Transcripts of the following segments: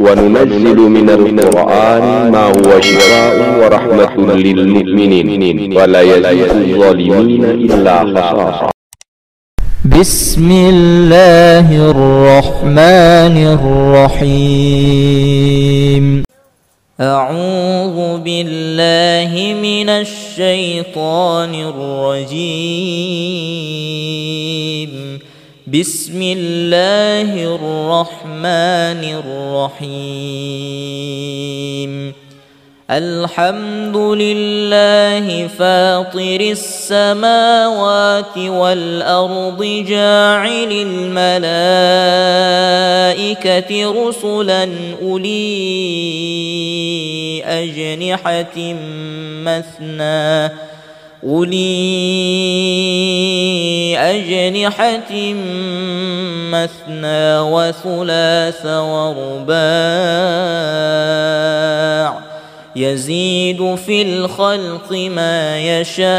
وننزل من القرآن ما هو شفاء ورحمة للمؤمنين ولا يزيد الظالمين إلا خسارا. بسم الله الرحمن الرحيم. أعوذ بالله من الشيطان الرجيم. بسم الله الرحمن الرحيم. الحمد لله فاطر السماوات والأرض جاعل الملائكة رسلا أولي أجنحة مثنى وثلاث ورباع يزيد في الخلق ما يشاء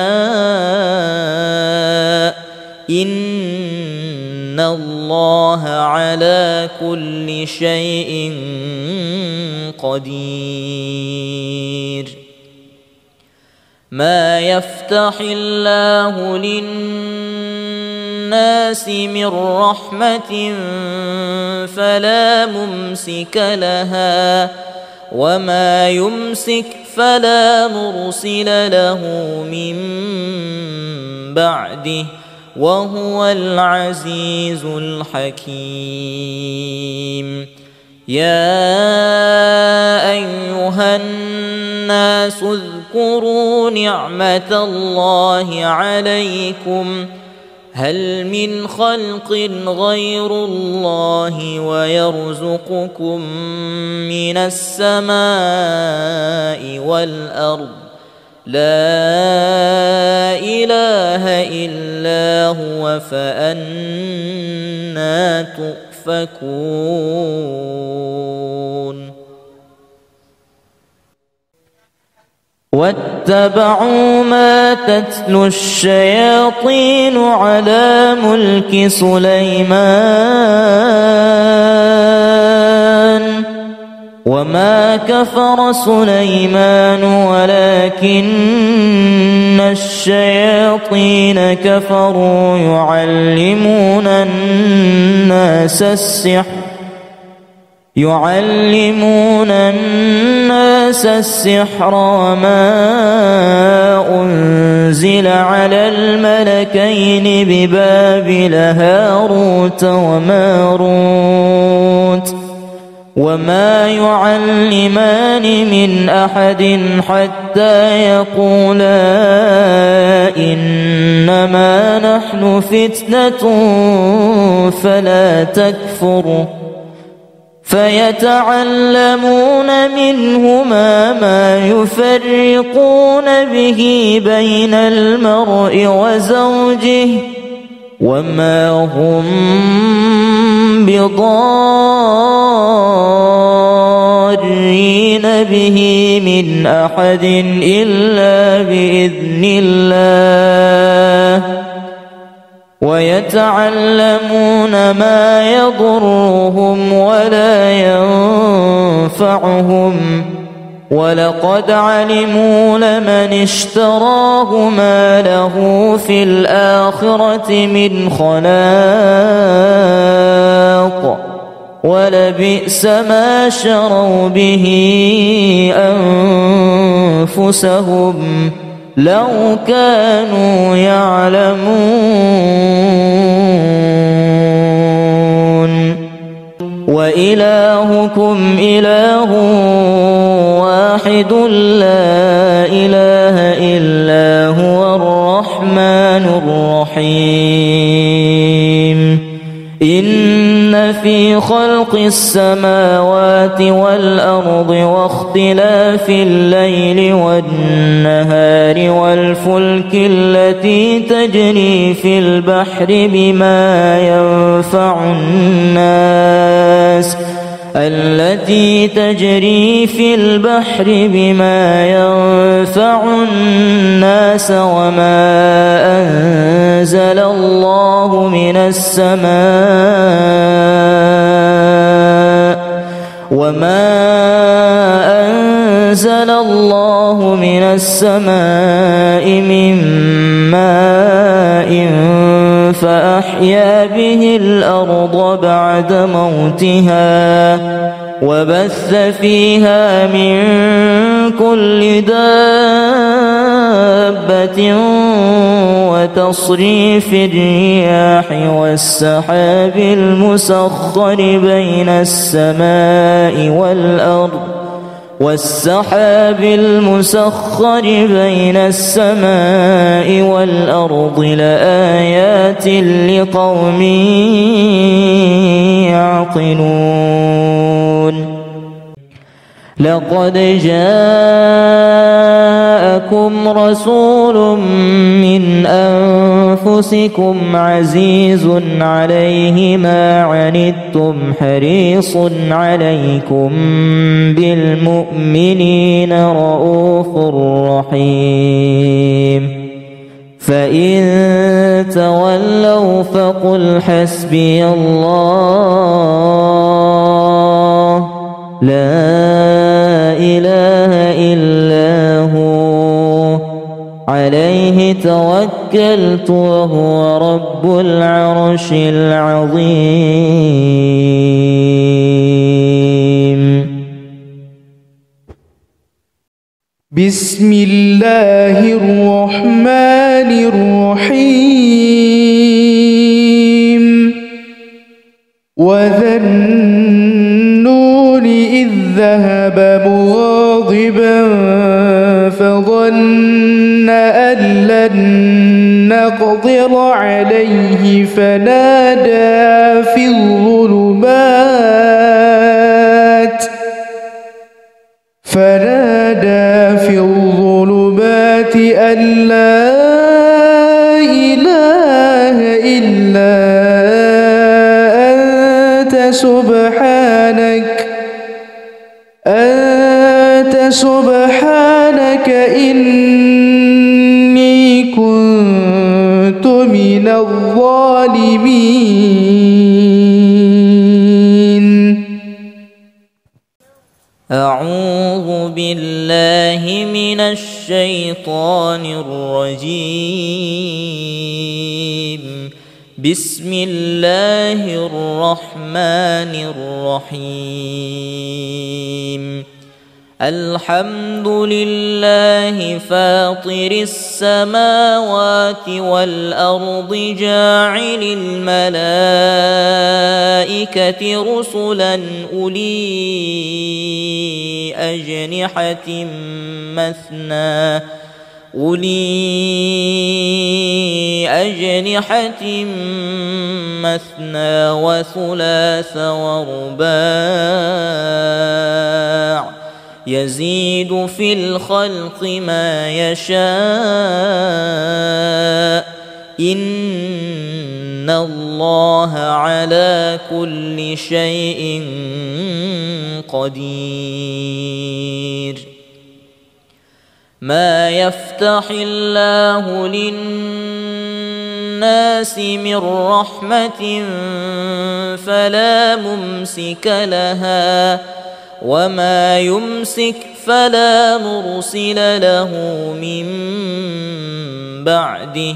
إن الله على كل شيء قدير. ما يفتح الله للناس من رحمة فلا ممسك لها وما يمسك فلا مرسل له من بعده وهو العزيز الحكيم. يا أيها الناس اذكروا نعمة الله عليكم هل من خلق غير الله ويرزقكم من السماء والأرض لا إله إلا هو فأنى تؤفكون. واتبعوا ما تتلو الشياطين على ملك سليمان وما كفر سليمان ولكن الشياطين كفروا يعلمون الناس السحر وما أنزل على الملكين ببابل هاروت وماروت وما يعلمان من أحد حتى يقولا إنما نحن فتنة فلا تكفر فيتعلمون منهما ما يفرقون به بين المرء وزوجه وما هم بضارين به من أحد إلا بإذن الله ويتعلمون ما يضرهم ولا ينفعهم ولقد علموا لمن اشتراه ما له في الآخرة من خلاق ولبئس ما شروا به أنفسهم لو كانوا يعلمون. وإلهكم إله واحد لا إله إلا هو الرحمن الرحيم. إن في خلق السماوات والأرض واختلاف الليل والنهار والفلك التي تجري في البحر بما ينفع الناس وما أنزل الله من السماء وما أنزل الله من السماء من ماء فأحيا به الأرض بعد موتها وبث فيها من كل دابة وتصريف الرياح والسحاب المسخر بين السماء والأرض لآيات لقوم يعقلون لقد جاءكم رسول من أنفسكم عزيز عليه ما عنتم حريص عليكم بالمؤمنين رؤوف رحيم فإن تولوا فقل حسبي الله لا إله إلا هو عليه توكلت وهو رب العرش العظيم. بسم الله الرحمن الرحيم. وذا النون إذ ذهب مغاضبا فظن أن لن نقدر عليه فنادى في الظلمات أن لا إله إلا أنت سبحانك إني كنت من الظالمين. أعوذ بالله من الشيطان الرجيم. بسم الله الرحمن الرحيم. الحمد لله فاطر السماوات والأرض جاعل الملائكة رسلا أولي أجنحة مثنى وثلاث ورباع يزيد في الخلق ما يشاء إن الله على كل شيء قدير. ما يفتح الله للناس من رحمة فلا ممسك لها وما يمسك فلا مرسل له من بعده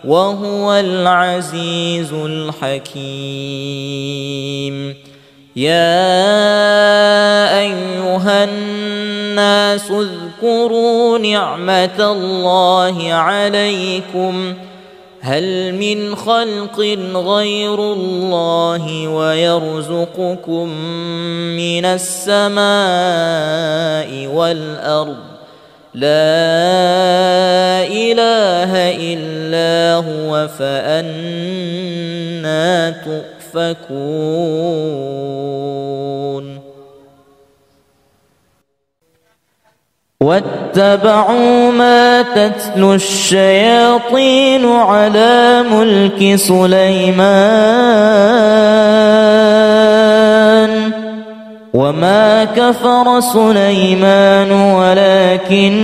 وهو العزيز الحكيم. يا أيها الناس اذكروا نعمة الله عليكم هل من خلق غير الله ويرزقكم من السماء والأرض لا إله إلا هو فأنى تؤفكون. واتبعوا ما تتلو الشياطين على ملك سليمان وما كفر سليمان ولكن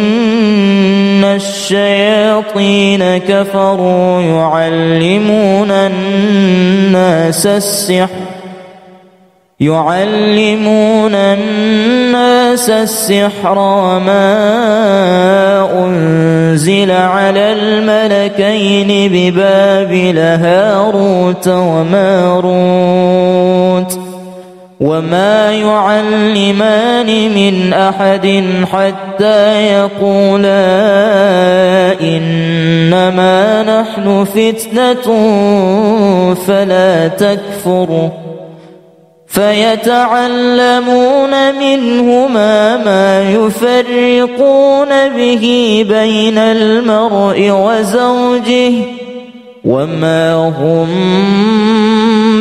الشياطين كفروا يعلمون الناس السحر يعلمون الناس السحر وما أنزل على الملكين ببابل هاروت وماروت وما يعلمان من أحد حتى يقولا إنما نحن فتنة فلا تكفر فيتعلمون منهما ما يفرقون به بين المرء وزوجه وما هم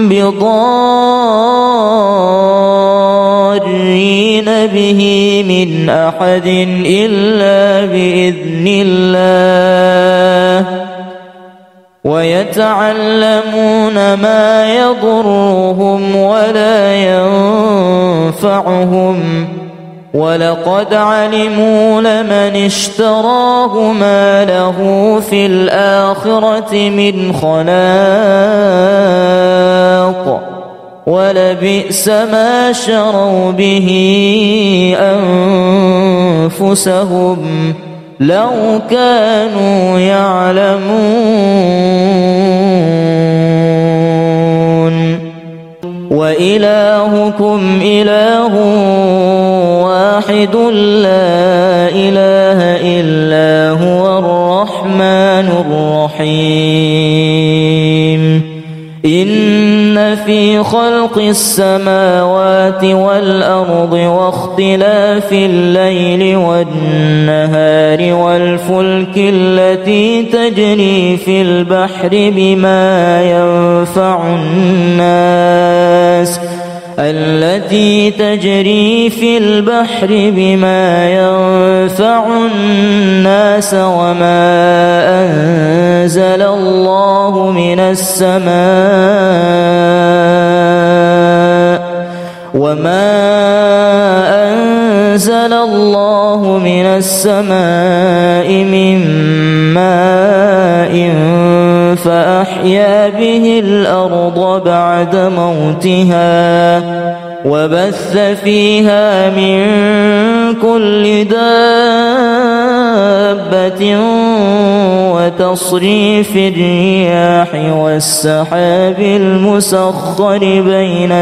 بضارين به من أحد إلا بإذن الله ويتعلمون ما يضرهم ولا ينفعهم ولقد علموا لمن اشتراه ما له في الآخرة من خلاق ولبئس ما شروا به أنفسهم لو كانوا يعلمون وإلهكم إله واحد لا إله إلا هو الرحمن الرحيم إن في خلق السماوات والأرض واختلاف الليل والنهار والفلك التي تجري في البحر بما ينفع الناس وما أنزل الله من السماء من ماء فأحيا به الأرض بعد موتها وبث فيها من كل دابة وتصريف الرياح والسحاب المسخر بين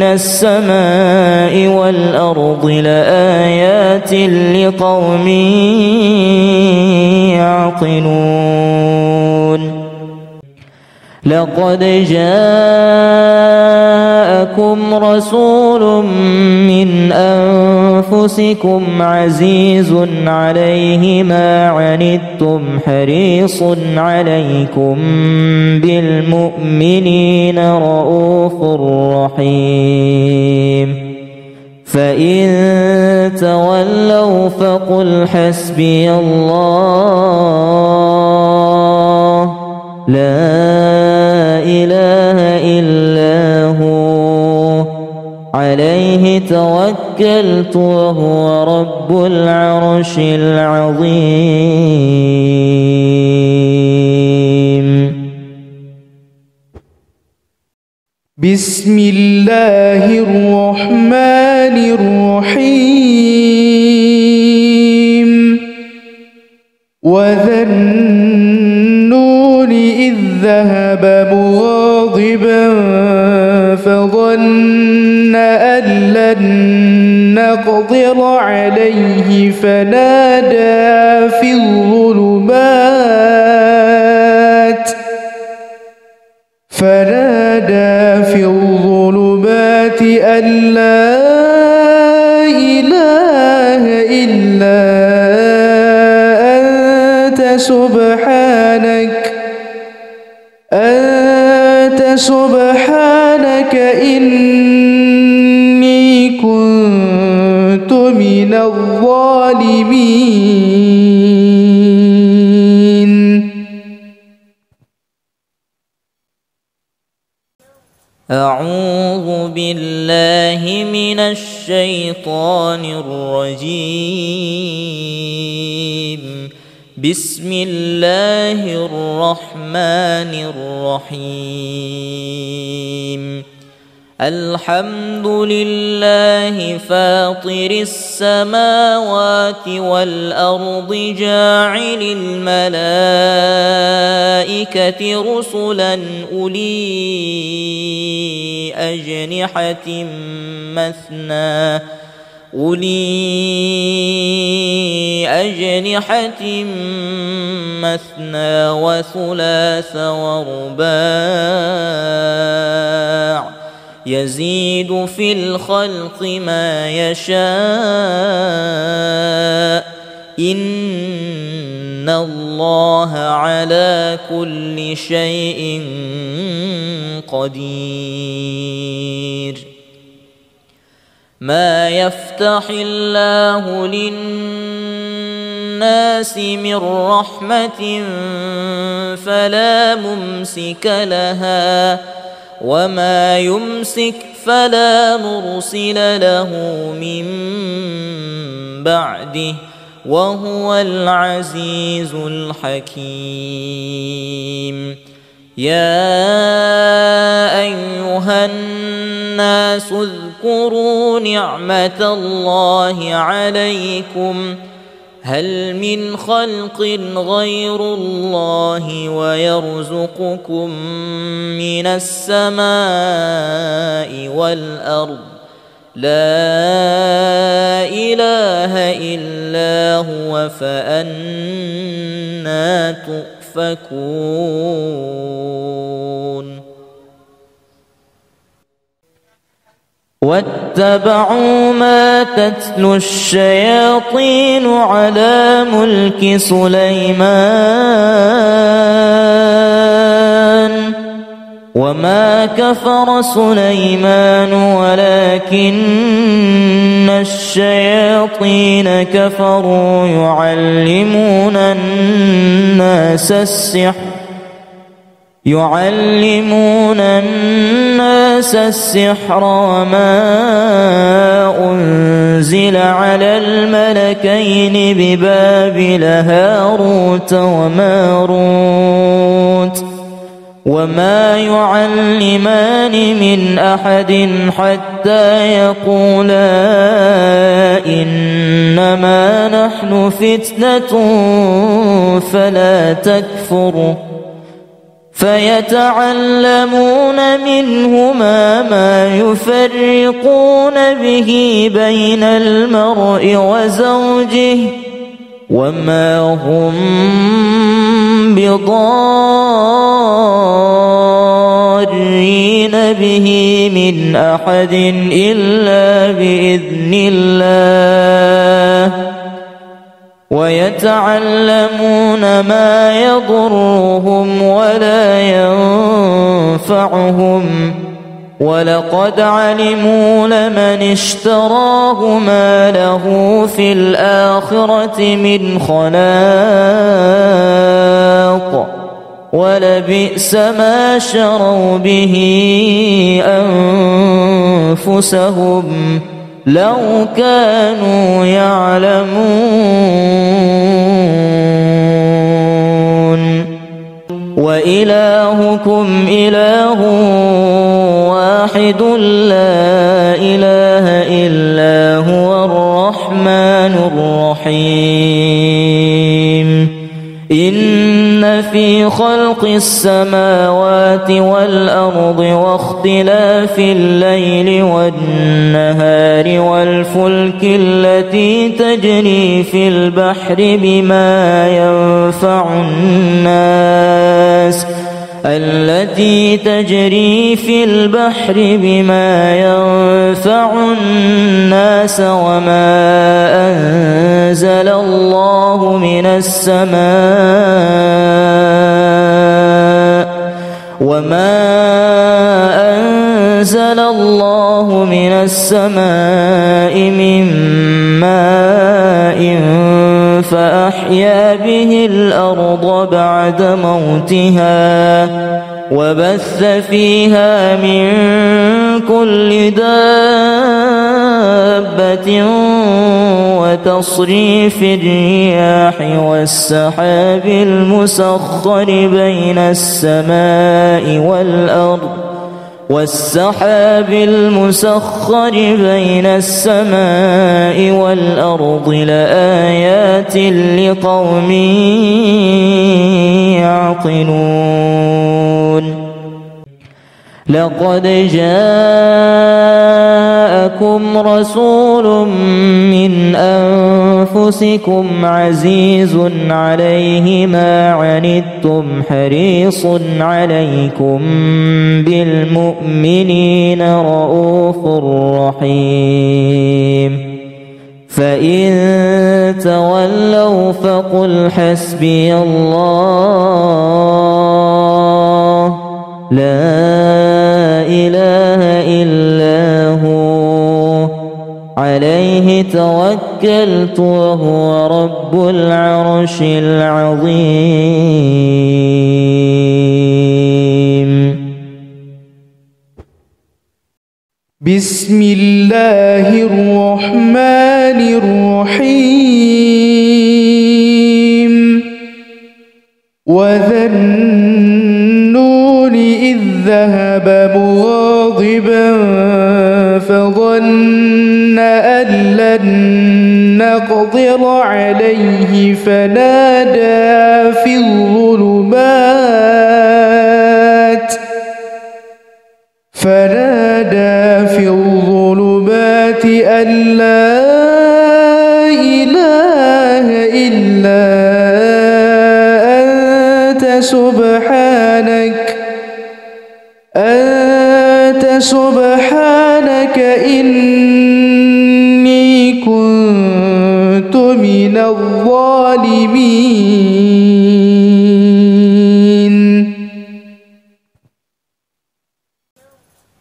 السماء والأرض لآيات لقوم يعقلون لقد جاءكم رسول من أنفسكم عزيز عليه ما عنتم حريص عليكم بالمؤمنين رؤوف رحيم فإن تولوا فقل حسبي الله لا إله إلا هو عليه توكلت وهو رب العرش العظيم بسم الله الرحمن الرحيم وذا النون إذ ذهب مغاضبا فظن أن لن نقدر عليه فنادى في الظلمات أن لا إله إلا أنت سبحانك إني كنت من الظالمين. أعوذ بالله من الشيطان الرجيم. بسم الله الرحمن الرحيم الحمد لله فاطر السماوات والأرض جاعل الملائكة رسلا أولي أجنحة مثنى وثلاث ورباع يزيد في الخلق ما يشاء إن الله على كل شيء قدير ما يفتح الله للناس من رحمة فلا ممسك لها وما يمسك فلا مرسل له من بعده وهو العزيز الحكيم يا أيها الناس اذكروا نعمة الله عليكم هل من خلق غير الله ويرزقكم من السماء والأرض لا إله إلا هو فأنى تؤفكون واتبعوا ما تتلو الشياطين على ملك سليمان وما كفر سليمان ولكن الشياطين كفروا يعلمون الناس السحر وما أنزل على الملكين ببابل هاروت وماروت وما يعلمان من أحد حتى يقولا إنما نحن فتنة فلا تكفر فيتعلمون منهما ما يفرقون به بين المرء وزوجه وما هم بضارين به من أحد إلا بإذن الله ويتعلمون ما يضرهم ولا ينفعهم ولقد علموا لمن اشتراه ما له في الآخرة من خلاق ولبئس ما شروا به أنفسهم لو كانوا يعلمون وإلهكم إله واحد لا إله إلا هو الرحمن الرحيم إن في خلق السماوات والأرض واختلاف الليل والنهار والفلك التي تجري في البحر بما ينفع الناس وما أنزل الله من السماء من ماء فأحيا به الأرض بعد موتها وبث فيها من كل دابة دابة وتصريف الرياح والسحاب المسخر بين السماء والأرض لآيات لقوم يعقلون لقد جاءكم رسول من أنفسكم عزيز عليه ما عنتم حريص عليكم بالمؤمنين رؤوف رحيم فإن تولوا فقل حسبي الله لا إله إلا هو عليه توكلت وهو رب العرش العظيم. بسم الله الرحمن الرحيم. وذا النون إذ ذهب مغاضبا فظن أن لن نقدر عليه فنادى في الظلمات أن لا إله إلا أنت سبحانك إني كنت من الظالمين.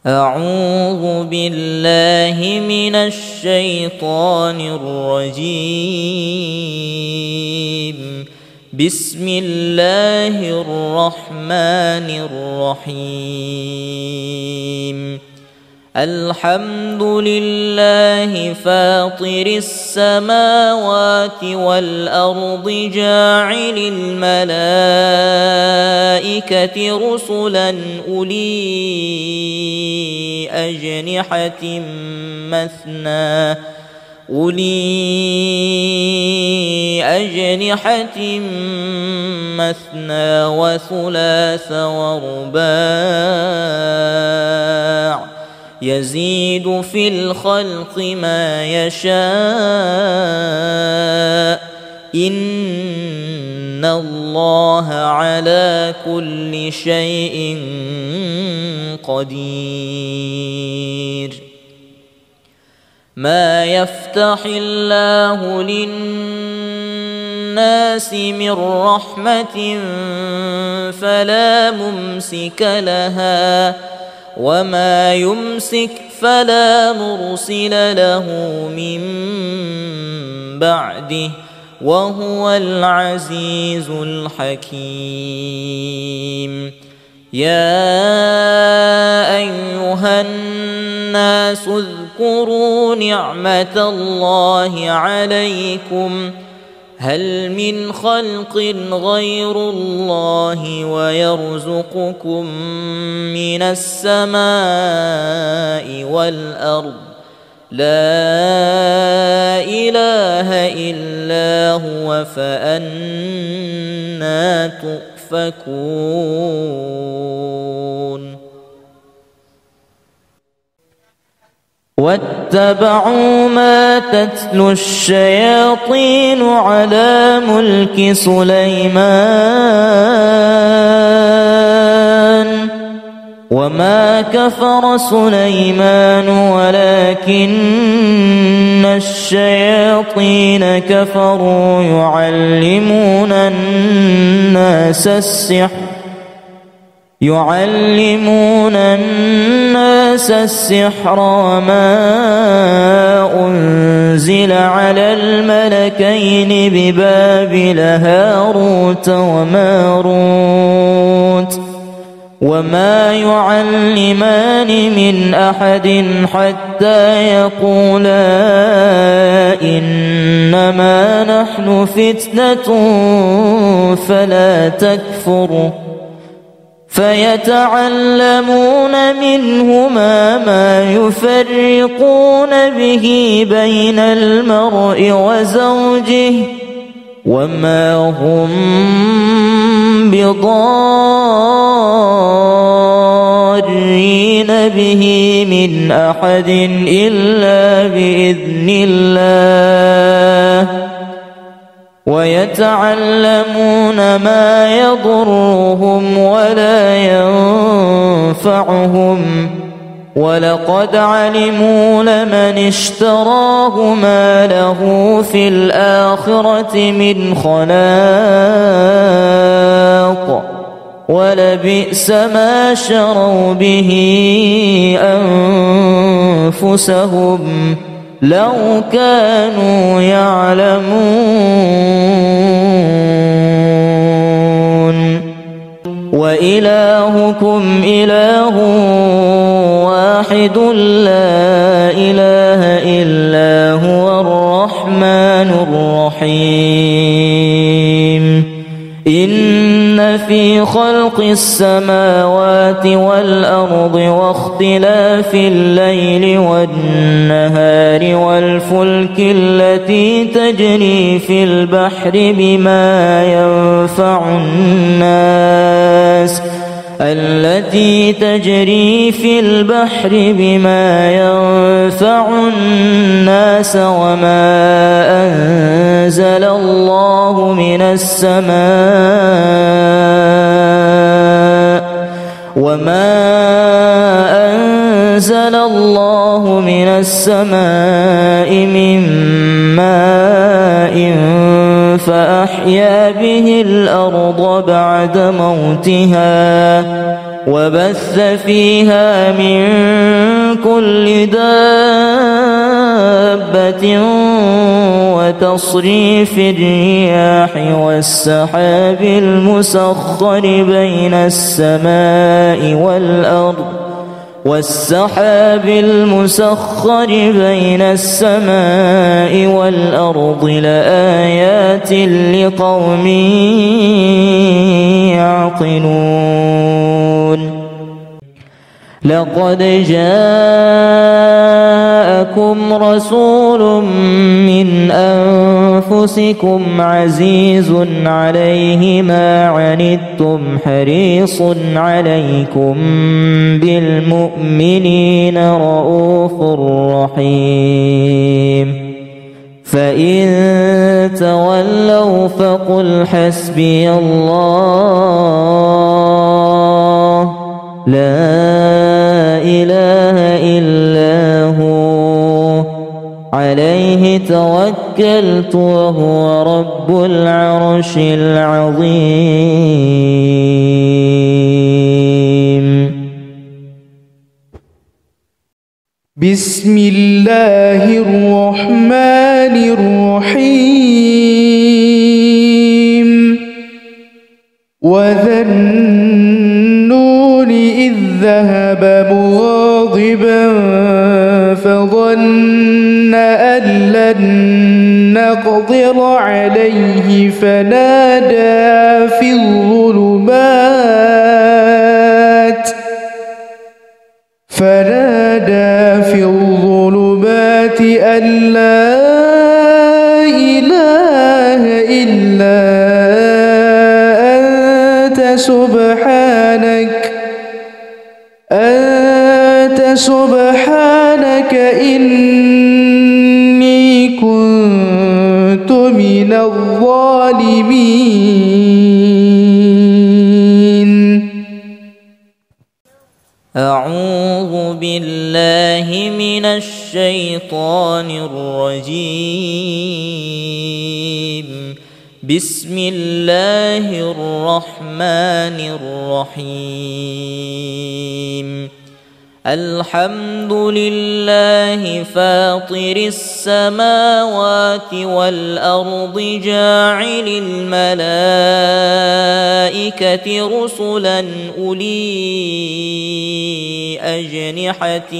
أعوذ بالله من الشيطان الرجيم. بسم الله الرحمن الرحيم. الحمد لله فاطر السماوات والأرض جاعل الملائكة رسلا أولي أجنحة مثنى وثلاث ورباع يزيد في الخلق ما يشاء إن الله على كل شيء قدير. ما يفتح الله للناس من رحمة فلا ممسك لها وما يمسك فلا مرسل له من بعده وهو العزيز الحكيم. يا أيها الناس اذكروا نعمة الله عليكم هل من خلق غير الله ويرزقكم من السماء والأرض لا إله إلا هو فأنى تؤفكون. واتبعوا ما تتلو الشياطين على ملك سليمان وما كفر سليمان ولكن الشياطين كفروا يعلمون الناس السحر وما أنزل على الملكين ببابل هاروت وماروت وما يعلمان من أحد حتى يقولا إنما نحن فتنة فلا تكفر فيتعلمون منهما ما يفرقون به بين المرء وزوجه وما هم بضارين به من أحد إلا بإذن الله ويتعلمون ما يضرهم ولا ينفعهم ولقد علموا لمن اشتراه ما له في الآخرة من خلاق ولبئس ما شروا به أنفسهم لو كانوا يعلمون وإلهكم إله واحد لا إله إلا هو الرحمن الرحيم إن في خلق السماوات والأرض واختلاف الليل والنهار والفلك التي تجري في البحر بما ينفع الناس وما أنزل الله من السماء من ماء فأحيا به الأرض بعد موتها وبث فيها من كل دابة وتصريف الرياح والسحاب المسخر بين السماء والأرض لآيات لقوم يعقلون لقد جاءكم رسول من أنفسكم عزيز عليه ما عنتم حريص عليكم بالمؤمنين رؤوف رحيم فإن تولوا فقل حسبي الله لا إله إلا هو عليه توكلت وهو رب العرش العظيم بسم الله الرحمن الرحيم وذا النون إذ ذهب مغاضبا فظن أن لن نقدر عليه فنادى في الظلمات أن لا إله إلا أنت سبحانك إني كنت من الظالمين. أعوذ بالله من الشيطان الرجيم. بسم الله الرحمن الرحيم. الحمد لله فاطر السماوات والأرض جاعل الملائكة رسلا أولي أجنحة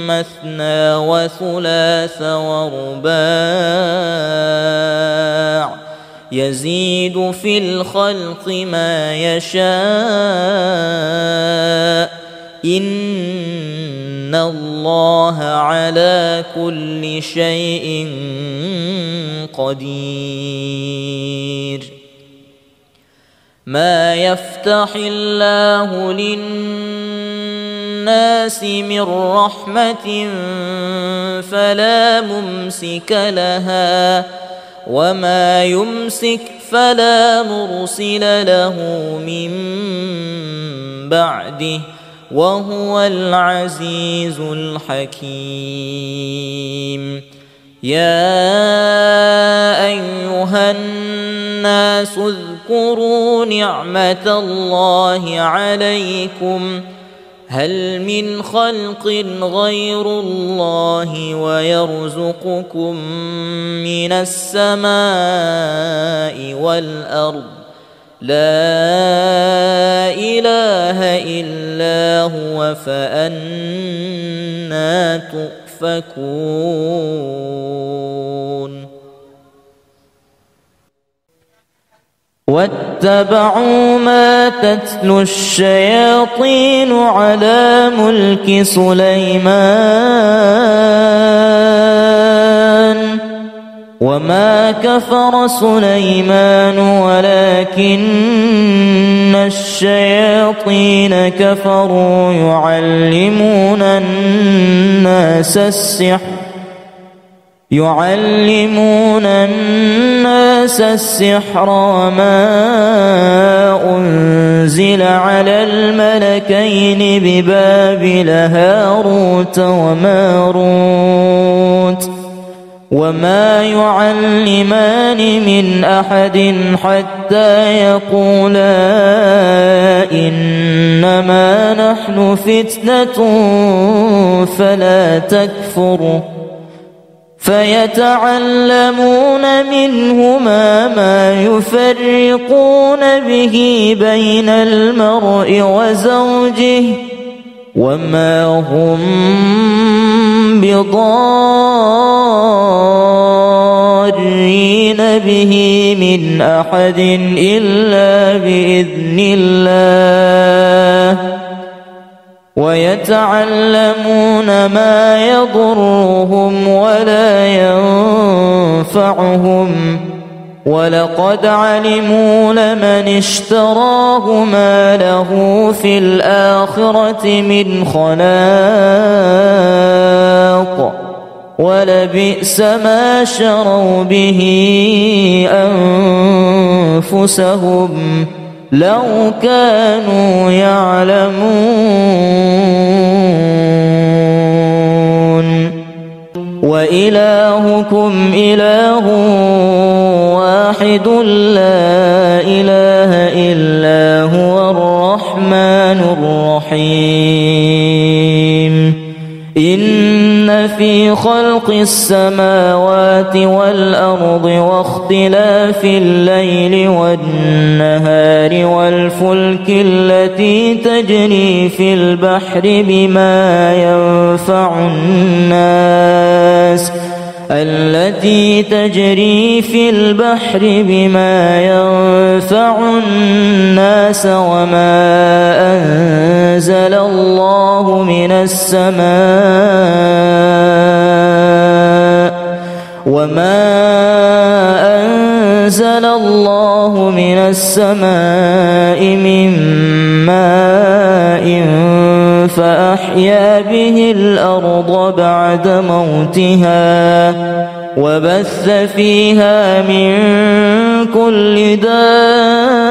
مثنى وثلاث ورباع يزيد في الخلق ما يشاء إن الله على كل شيء قدير. ما يفتح الله للناس من رحمة فلا ممسك لها وما يمسك فلا مرسل له من بعده وهو العزيز الحكيم. يا أيها الناس اذكروا نعمة الله عليكم هل من خلق غير الله ويرزقكم من السماء والأرض لا إله إلا هو فأنى تؤفكون. واتبعوا ما تتلو الشياطين على ملك سليمان وما كفر سليمان ولكن الشياطين كفروا يعلمون الناس السحر وما أنزل على الملكين ببابل هاروت وماروت وما يعلمان من أحد حتى يقولا إنما نحن فتنة فلا تكفر فيتعلمون منهما ما يفرقون به بين المرء وزوجه وما هم بضارين به من أحد إلا بإذن الله ويتعلمون ما يضرهم ولا ينفعهم ولقد علموا لمن اشتراه ما له في الآخرة من خلاق ولبئس ما شروا به أنفسهم لو كانوا يعلمون. وإلهكم إله واحد لا إله إلا هو الرحمن الرحيم. إن في خلق السماوات والأرض واختلاف الليل والنهار والفلك التي تجري في البحر بما ينفع الناس وما أنزل الله من السماء من ماء فأحيا به الأرض بعد موتها وبث فيها من كل دابة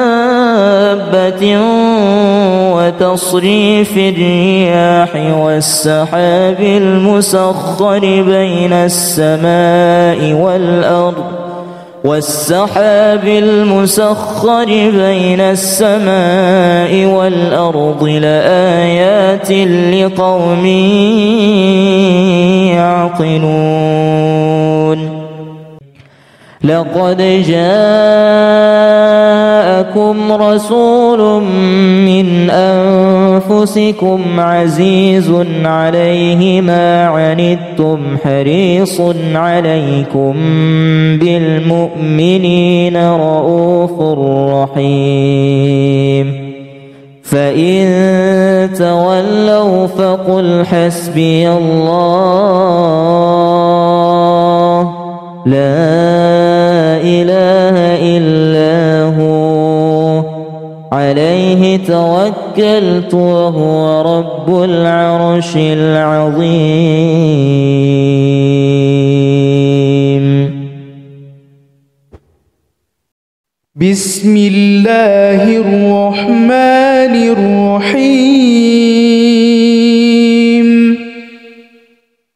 وتصريف الرياح والسحاب المسخر بين السماء والأرض والسحاب المسخر بين السماء والأرض لآيات لقوم يعقلون لقد جاءكم رسول من أنفسكم عزيز عليه ما عنتم حريص عليكم بالمؤمنين رؤوف رحيم فإن تولوا فقل حسبي الله لا إله إلا هو عليه توكلت وهو رب العرش العظيم. بسم الله الرحمن الرحيم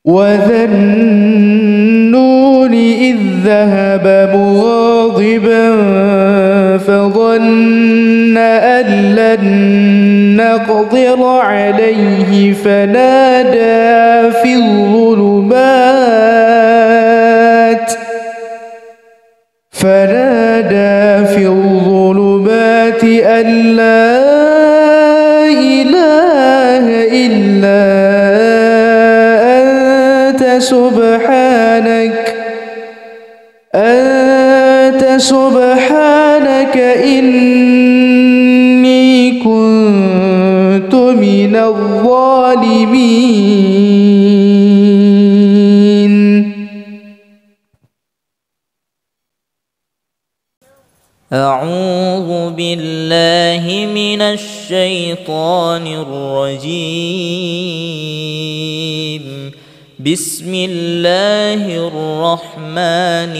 وذا النون إذ ذهب مغاضبا فظن أن لن نقدر عليه فنادى في الظلمات أن لا إله إلا أنت سبحانك إني كنت من الظالمين. أعوذ بالله من الشيطان الرجيم. بسم الله الرحمن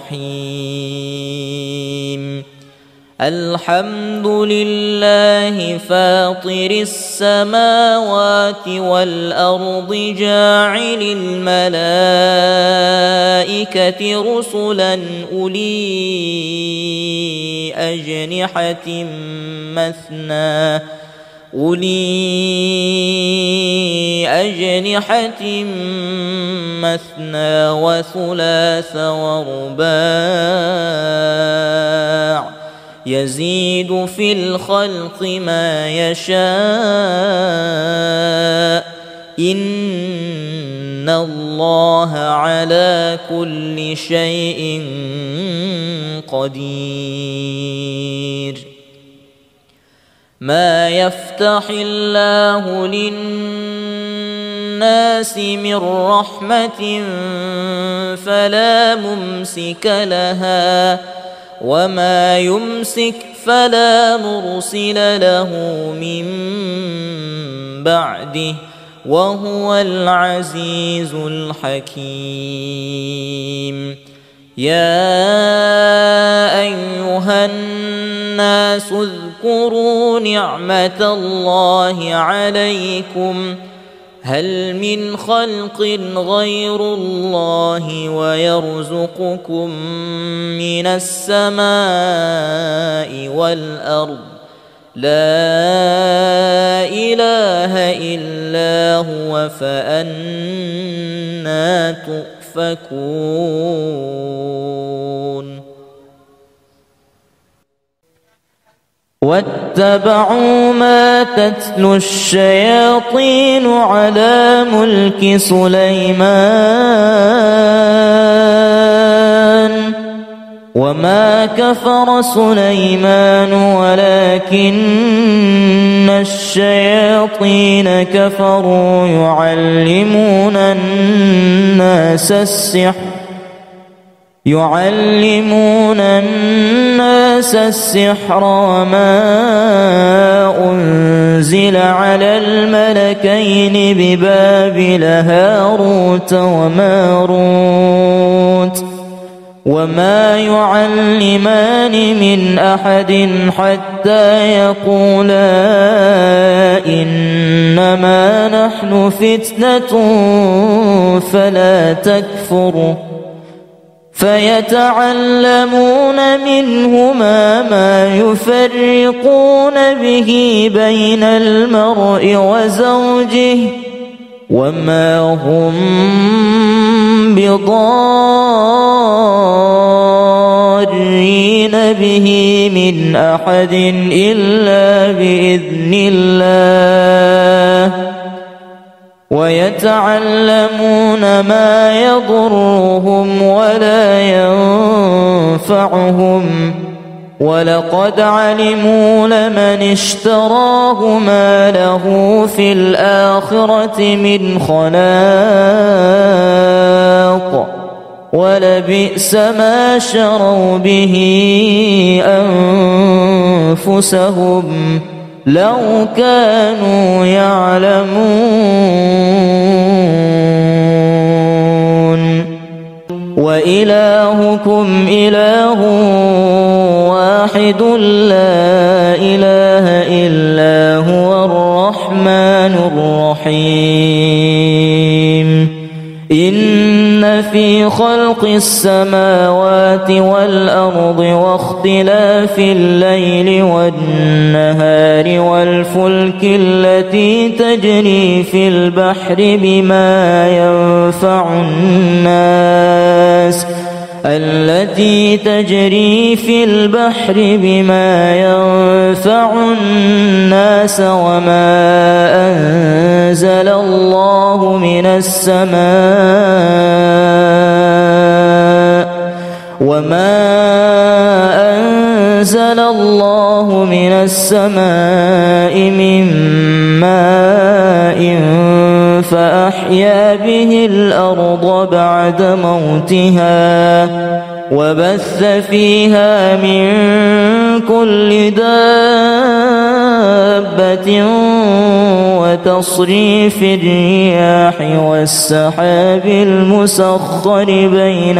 الرحيم. الحمد لله فاطر السماوات والأرض جاعل الملائكة رسلا أولي أجنحة مثنى وثلاث ورباع يزيد في الخلق ما يشاء إن الله على كل شيء قدير. ما يفتح الله للناس من رحمة فلا ممسك لها وما يمسك فلا مرسل له من بعده وهو العزيز الحكيم. يا أيها الناس اذكروا نعمة الله عليكم هل من خلق غير الله ويرزقكم من السماء والأرض لا إله إلا هو فأنى تؤفكون. واتبعوا ما تتلو الشياطين على ملك سليمان وما كفر سليمان ولكن الشياطين كفروا يعلمون الناس السحر وما أنزل على الملكين ببابل هاروت وماروت وما يعلمان من أحد حتى يقولا إنما نحن فتنة فيتعلمون منهما ما يفرقون به بين المرء وزوجه وما هم بضارين به من أحد إلا بإذن الله ويتعلمون ما يضرهم ولا ينفعهم ولقد علموا لمن اشتراه ما له في الآخرة من خلاق ولبئس ما شروا به أنفسهم لو كانوا يعلمون وإلهكم إله واحد لا إله إلا هو الرحمن الرحيم إن في خلق السماوات والأرض واختلاف الليل والنهار والفلك التي تجري في البحر بما ينفع الناس وما أنزل الله من السماء من ماء فأحيا به الأرض بعد موتها وبث فيها من كل دابة وتصريف الرياح والسحاب المسخر بين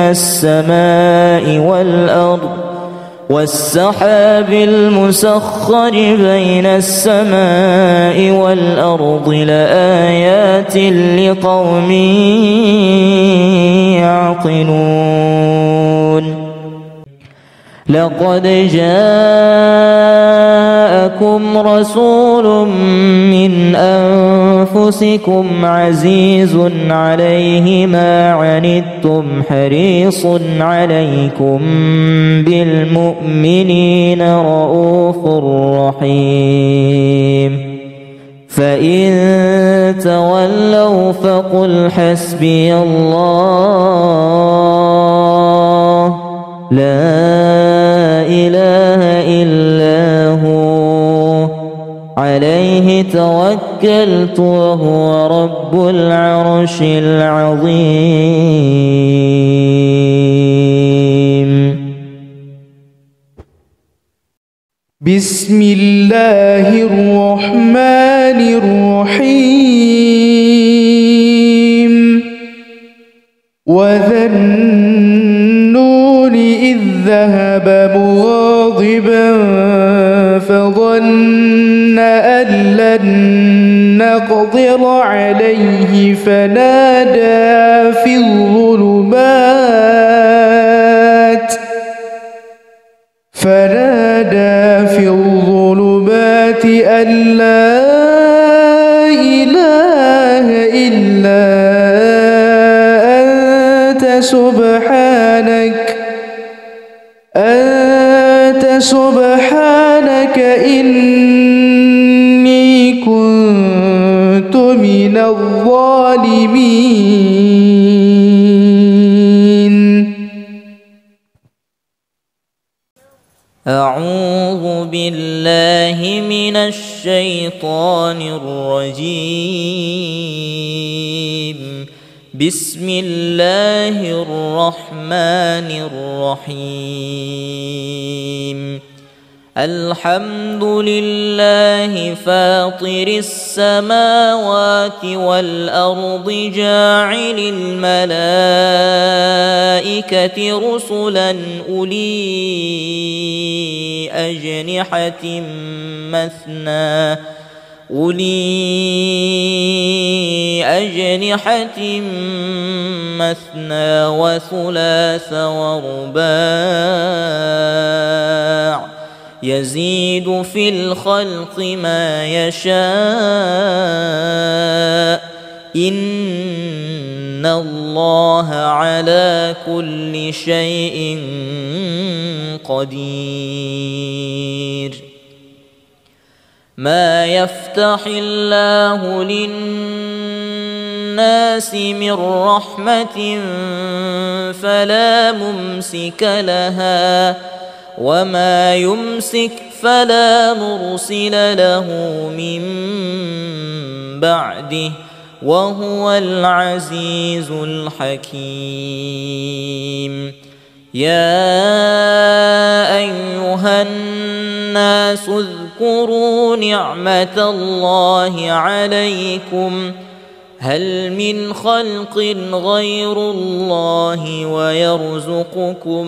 السماء والأرض لآيات لقوم يعقلون لقد جاءكم رسول من أنفسكم عزيز عليه ما عنتم حريص عليكم بالمؤمنين رؤوف رحيم فإن تولوا فقل حسبي الله لا إله إلا هو عليه توكلت وهو رب العرش العظيم بسم الله الرحمن الرحيم وذا النون إذ ذهب مغاضبا فظن أن لن نقدر عليه فنادى في الظلمات أن لا إله إلا أنت سبحانك إني كنت من الظالمين. أعوذ بالله من الشيطان الرجيم. بسم الله الرحمن الرحيم. الحمد لله فاطر السماوات والأرض جاعل الملائكة رسلا أولي أجنحة أولي أجنحة مثنى وثلاث ورباع يزيد في الخلق ما يشاء إن الله على كل شيء قدير. ما يفتح الله للناس من رحمة فلا ممسك لها وما يمسك فلا مرسل له من بعده وهو العزيز الحكيم. يا أيها الناس اذكروا نعمة الله عليكم هل من خلق غير الله ويرزقكم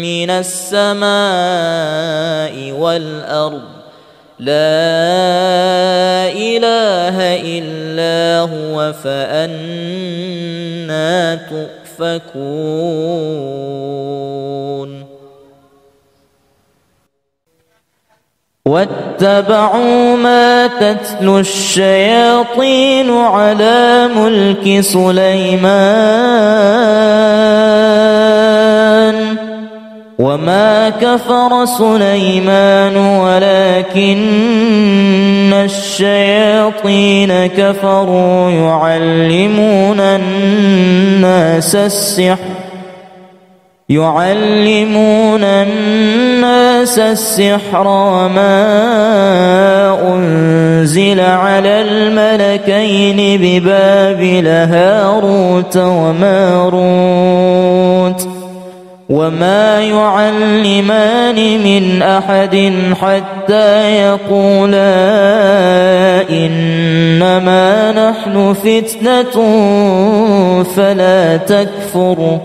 من السماء والأرض لا إله إلا هو فأنى تؤفكون. واتبعوا ما تتلو الشياطين على ملك سليمان وما كفر سليمان ولكن الشياطين كفروا يعلمون الناس السحر وما أنزل على الملكين ببابل هاروت وماروت وما يعلمان من أحد حتى يقولا إنما نحن فتنة فلا تكفر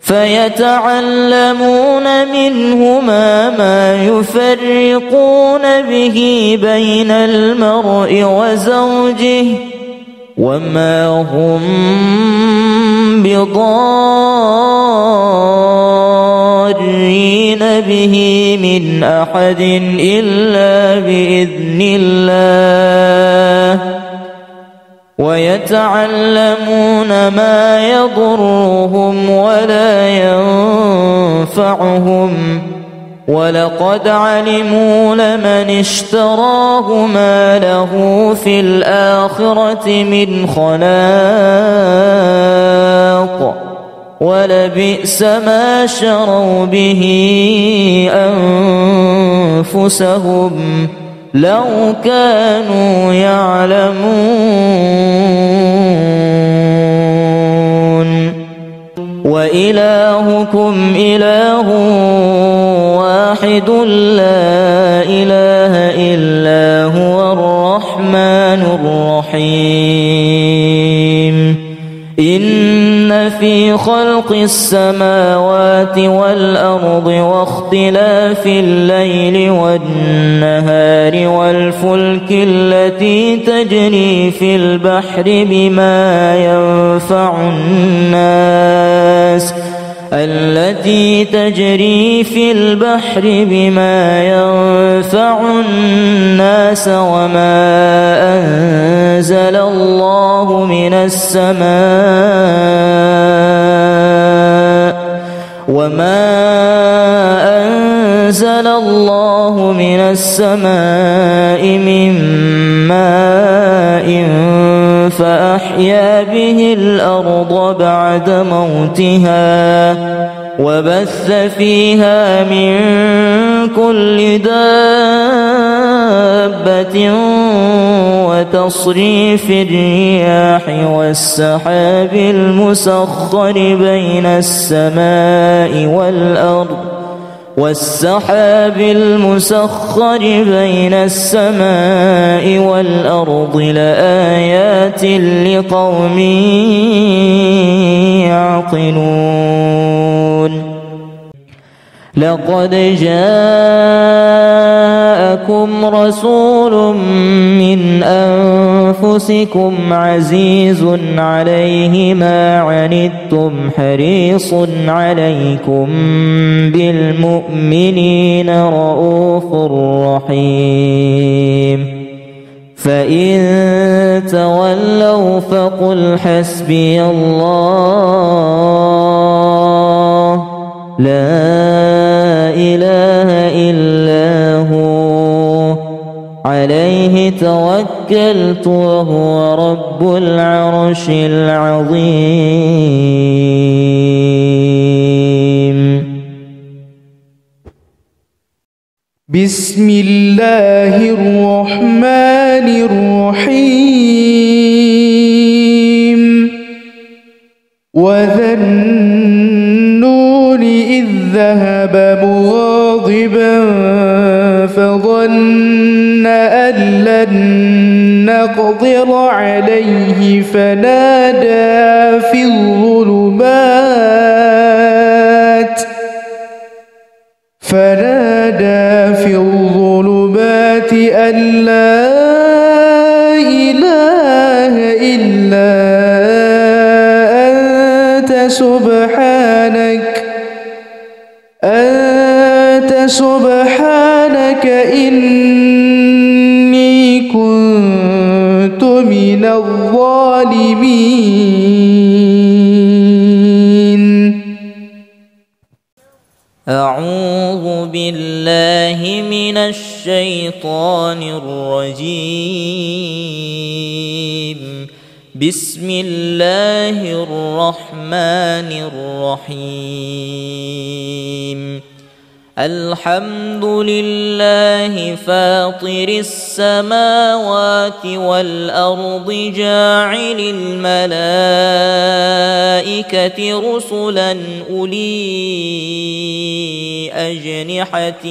فيتعلمون منهما ما يفرقون به بين المرء وزوجه وما هم بضارين به من أحد إلا بإذن الله ويتعلمون ما يضرهم ولا ينفعهم ولقد علموا لمن اشتراه ما له في الآخرة من خلاق ولبئس ما شروا به أنفسهم لو كانوا يعلمون. وإلهكم إله واحد لا إله إلا هو الرحمن الرحيم. إن في خلق السماوات والأرض واختلاف الليل والنهار والفلك التي تجري في البحر بما ينفع الناس وما أنزل الله من السماء من ماء فأحيا به الأرض بعد موتها وبث فيها من كل دابة وتصريف الرياح والسحاب المسخر بين السماء والأرض لآيات لقوم يعقلون. لقد جاء جاءكم رسول من أنفسكم عزيز عليه ما عنتم حريص عليكم بالمؤمنين رؤوف رحيم فإن تولوا فقل حسبي الله لا إله إلا هو عليه توكلت وهو رب العرش العظيم. بسم الله الرحمن الرحيم. وذا النون إذ ذهب مغاضبا فظن أن لن نقدر عليه فنادى في الظلمات أن لا إله إلا أنت سبحانك إني كنت من الظالمين. أعوذ بالله من الشيطان الرجيم. بسم الله الرحمن الرحيم. الحمد لله فاطر السماوات والأرض جاعل الملائكة رسلا أولي أجنحة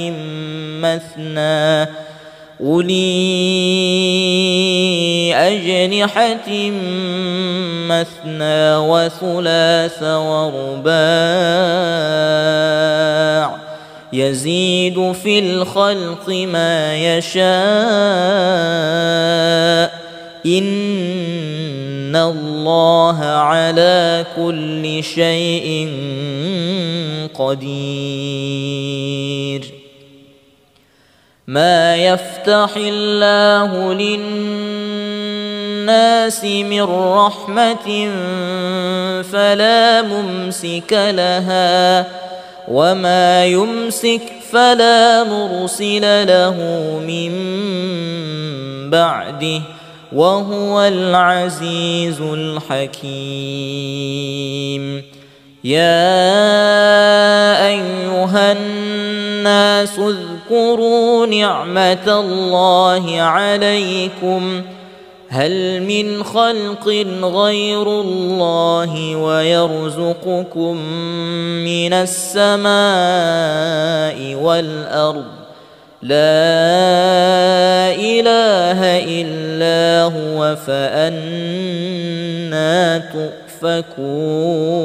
مثنى وثلاث ورباع يزيد في الخلق ما يشاء إن الله على كل شيء قدير. ما يفتح الله للناس من رحمة فلا ممسك لها وما يمسك فلا مرسل له من بعده وهو العزيز الحكيم. يا أيها الناس اذكروا نعمة الله عليكم هل من خلق غير الله ويرزقكم من السماء والأرض لا إله إلا هو فأنى تؤفكون.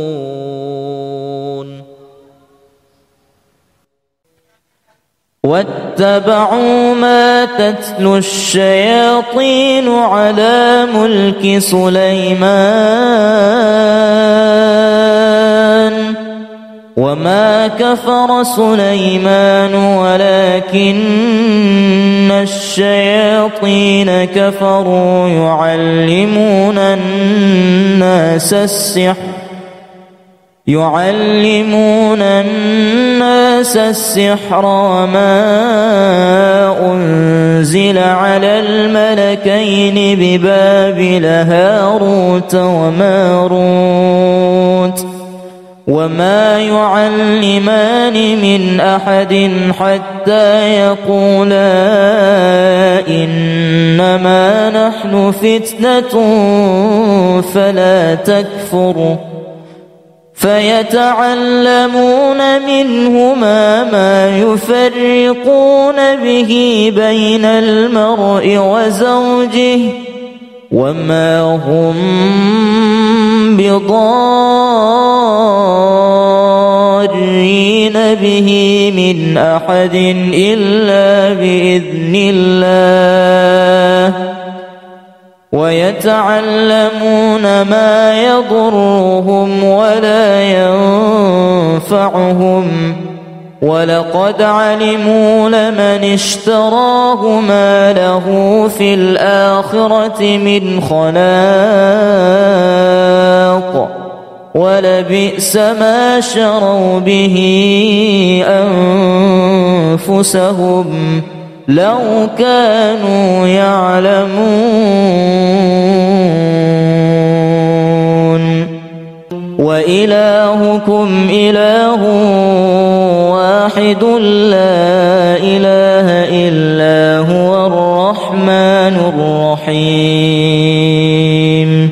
واتبعوا ما تتلو الشياطين على ملك سليمان وما كفر سليمان ولكن الشياطين كفروا يعلمون الناس السحر وما أنزل على الملكين ببابل هاروت وماروت وما يعلمان من أحد حتى يقولا إنما نحن فتنة فلا تكفر فيتعلمون منهما ما يفرقون به بين المرء وزوجه وما هم بضارين به من أحد إلا بإذن الله ويتعلمون ما يضرهم ولا ينفعهم ولقد علموا لمن اشتراه ما له في الآخرة من خلاق ولبئس ما شروا به أنفسهم لو كانوا يعلمون وإلهكم إله واحد لا إله إلا هو الرحمن الرحيم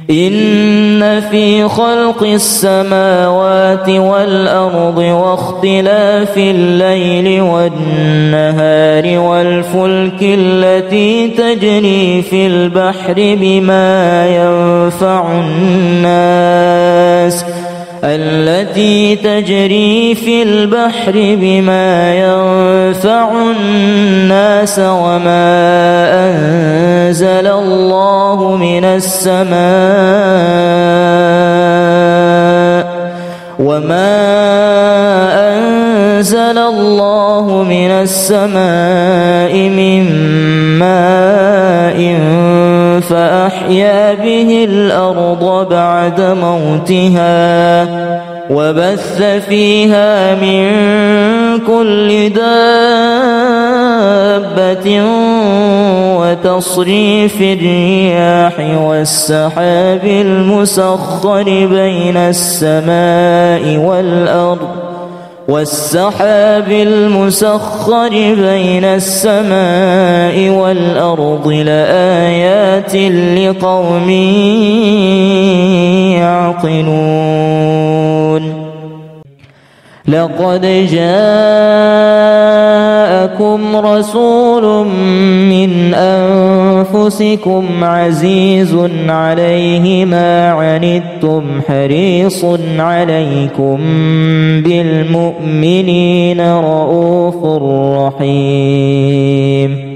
إن في خلق السماوات والأرض واختلاف الليل والنهار والفلك التي تجري في البحر بما ينفع الناس وما أنزل الله من السماء من ماء فأحيا به الأرض بعد موتها وبث فيها من كل دابة وتصريف الرياح والسحاب المسخر بين السماء والأرض لآيات لقوم يعقلون لقد جاءكم رسول من أنفسكم عزيز عليه ما عنتم حريص عليكم بالمؤمنين رؤوف رحيم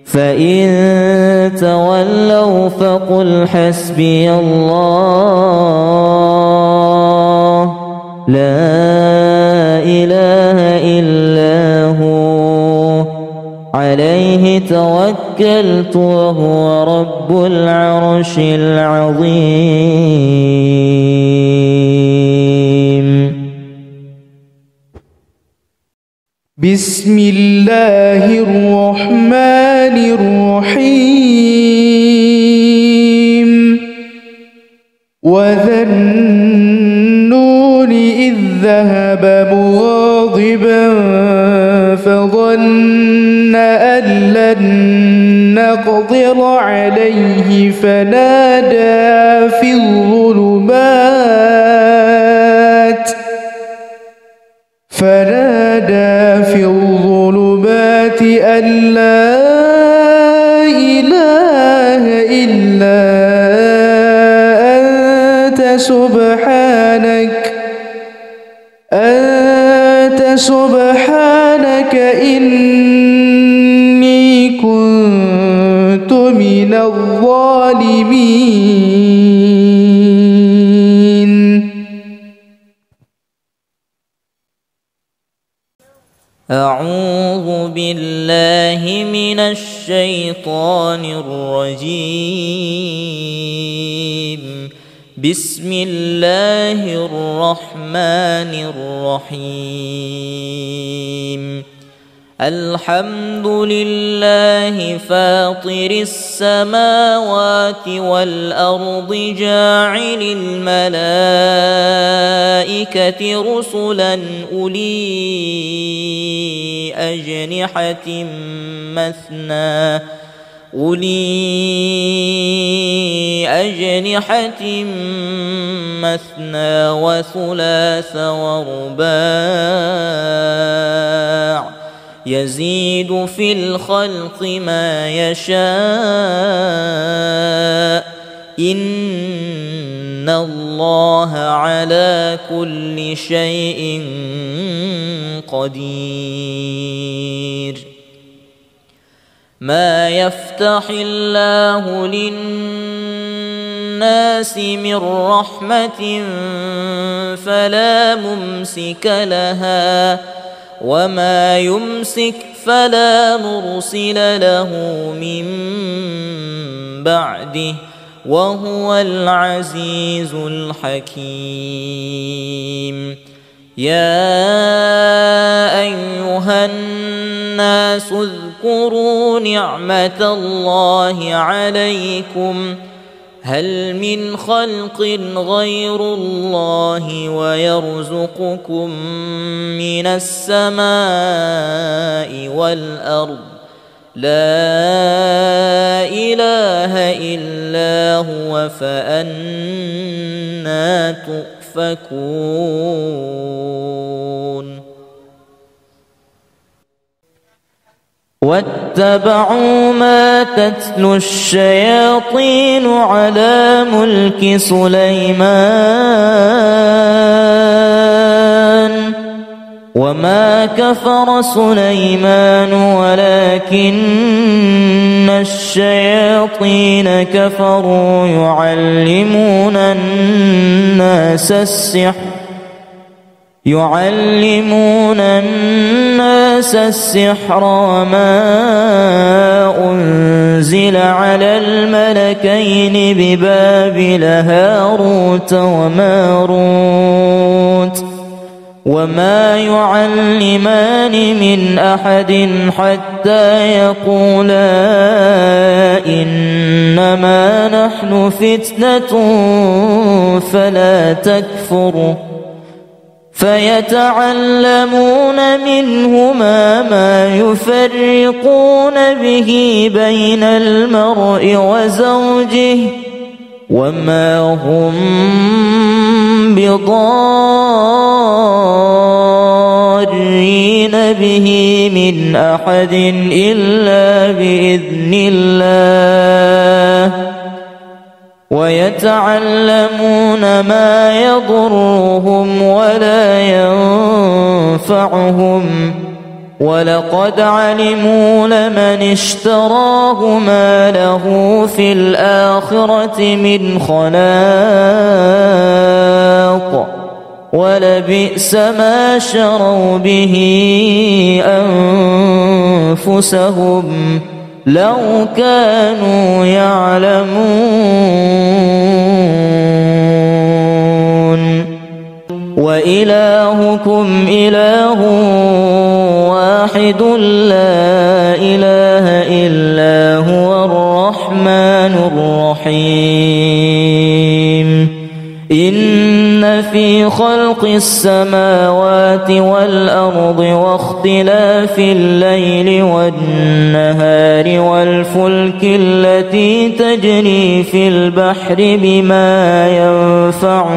فإن تولوا فقل حسبي الله لا إله إلا هو عليه توكلت وهو رب العرش العظيم بسم الله الرحمن الرحيم وذا النون إذ ذهب مغاضبا فظن أن لن نقدر عليه فنادى في الظلمات أن لا إله إلا أنت سبحانك إني كنت من الظالمين. أعوذ بالله من الشيطان الرجيم. بسم الله الرحمن الرحيم. الحمد لله فاطر السماوات والأرض جاعل الملائكة رسلا أولي أجنحة مثنى وثلاث ورباع يزيد في الخلق ما يشاء إن الله على كل شيء قدير ما يفتح الله للناس من رحمة فلا ممسك لها وما يمسك فلا مرسل له من بعده وهو العزيز الحكيم يا أيها الناس اذكروا نعمة الله عليكم هل من خلق غير الله ويرزقكم من السماء والأرض لا إله إلا هو فأنى تؤفكون واتبعوا ما تتلو الشياطين على ملك سليمان وما كفر سليمان ولكن الشياطين كفروا يعلمون الناس السحر وما أنزل على الملكين ببابل هاروت وماروت وما يعلمان من أحد حتى يقولا إنما نحن فتنة فلا تكفر فيتعلمون منهما ما يفرقون به بين المرء وزوجه وما هم بضارين به من أحد إلا بإذن الله ويتعلمون ما يضرهم ولا ينفعهم ولقد علموا لمن اشتراه ما له في الآخرة من خلاق ولبئس ما شروا به أنفسهم لو كانوا يعلمون وإلهكم إله واحد لا إله إلا هو الرحمن الرحيم إن في خلق السماوات والأرض واختلاف الليل والنهار والفلك التي تجري في البحر بما ينفع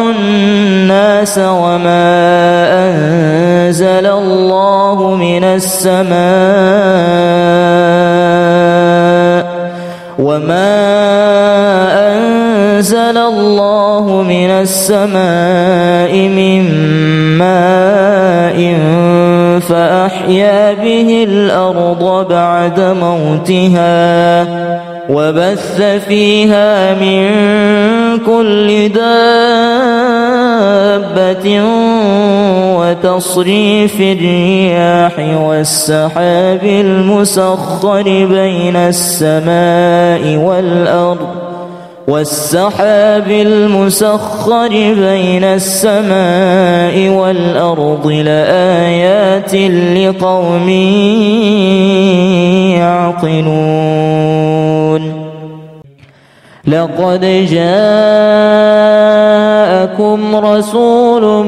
الناس وما أنزل الله من السماء من ماء فأحيا به الأرض بعد موتها وبث فيها من كل دابة وتصريف الرياح والسحاب المسخر بين السماء والأرض لآيات لقوم يعقلون لقد جاء جاءكم رسول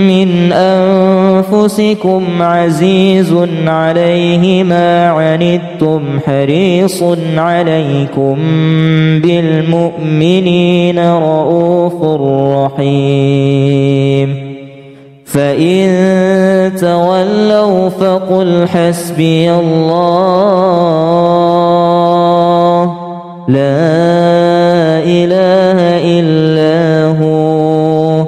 من أنفسكم عزيز عليه ما عنتم حريص عليكم بالمؤمنين رؤوف رحيم فإن تولوا فقل حسبي الله لا إله إلا هو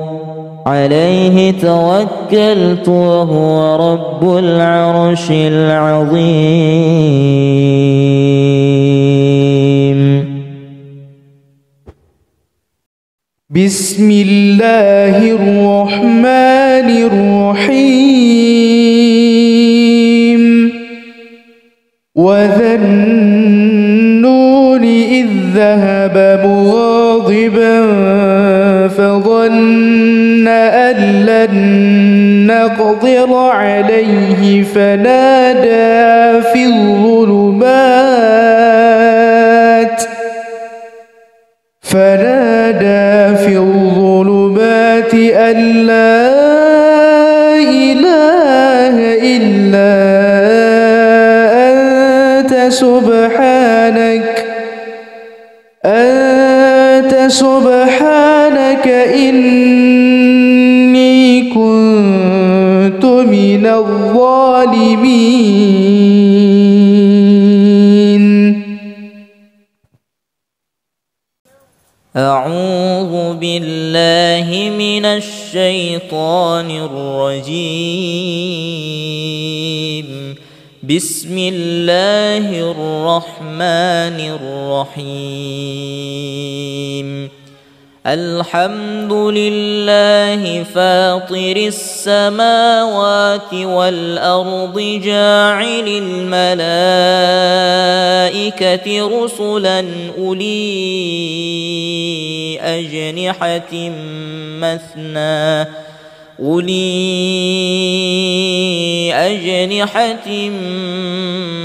عليه توكلت وهو رب العرش العظيم. بسم الله الرحمن الرحيم. وذا النون إذ ذهب مغاضبا فظن أن لن نقدر عليه فنادى في الظلمات أن لا إله إلا أنت سبحانك إني كنت من الظالمين. أعوذ بالله من الشيطان الرجيم. بسم الله الرحمن الرحيم. الحمد لله فاطر السماوات والأرض جاعل الملائكة رسلا أولي أجنحة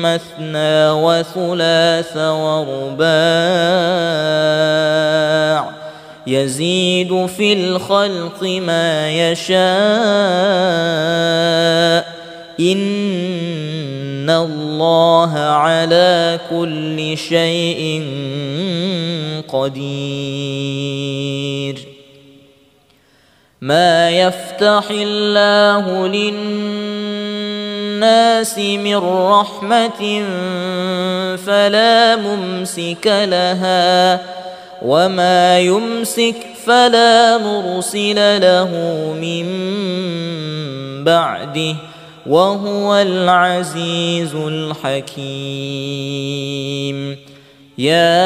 مثنى وثلاث ورباع يزيد في الخلق ما يشاء إن الله على كل شيء قدير. ما يفتح الله للناس من رحمة فلا ممسك لها وما يمسك فلا مرسل له من بعده وهو العزيز الحكيم. يا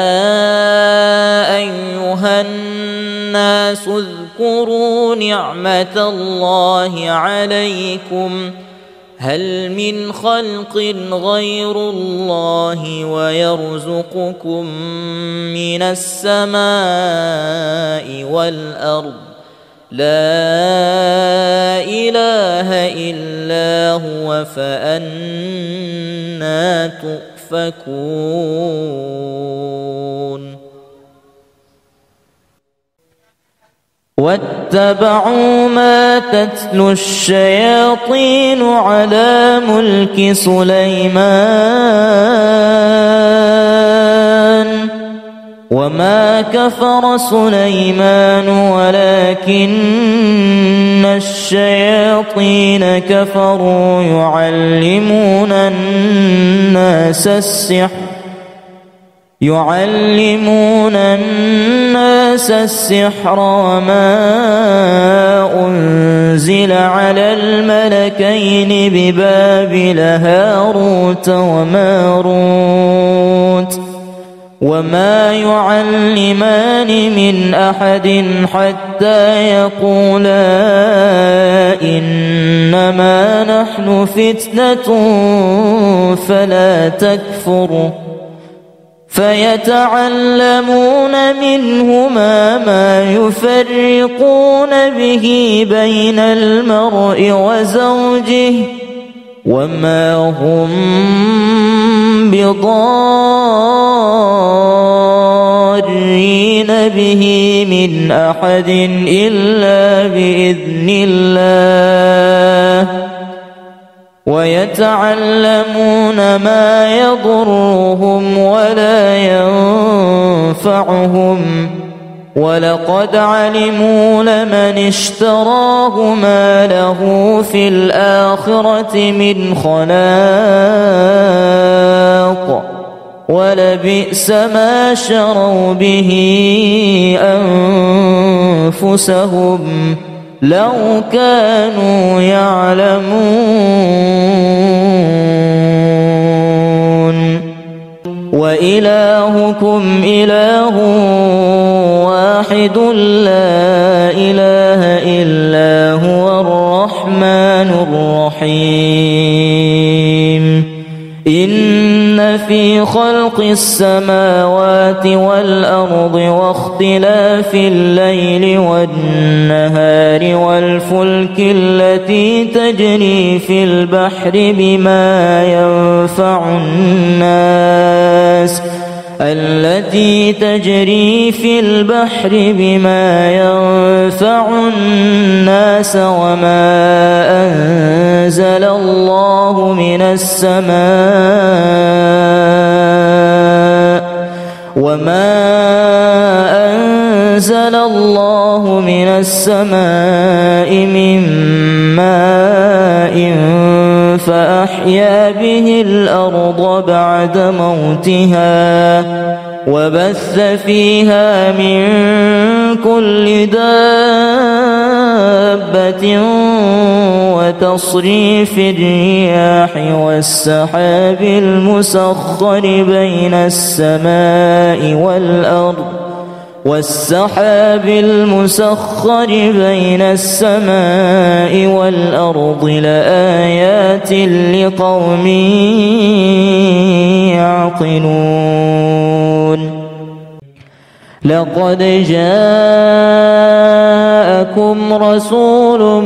أيها الناس اذكروا نعمة الله عليكم هل من خلق غير الله ويرزقكم من السماء والأرض لا إله إلا هو فأنى تؤفكون. واتبعوا ما تتلو الشياطين على ملك سليمان وما كفر سليمان ولكن الشياطين كفروا يعلمون الناس السحر وما أنزل على الملكين ببابل هاروت وماروت وما يعلمان من أحد حتى يقولا إنما نحن فتنة فلا تكفر فيتعلمون منهما ما يفرقون به بين المرء وزوجه وما هم بضارين به من أحد إلا بإذن الله ويتعلمون ما يضرهم ولا ينفعهم ولقد علموا لمن اشتراه ما له في الآخرة من خلاق ولبئس ما شروا به أنفسهم لو كانوا يعلمون وإلهكم إله واحد لا إله إلا هو الرحمن الرحيم إن في خلق السماوات والأرض واختلاف الليل والنهار والفلك التي تجري في البحر بما ينفع الناس وما أنزل الله من السماء من ماء فأحيا به الأرض بعد موتها وبث فيها من كل دابة وتصريف الرياح والسحاب المسخر بين السماء والأرض لآيات لقوم يعقلون لقد جاءكم رسول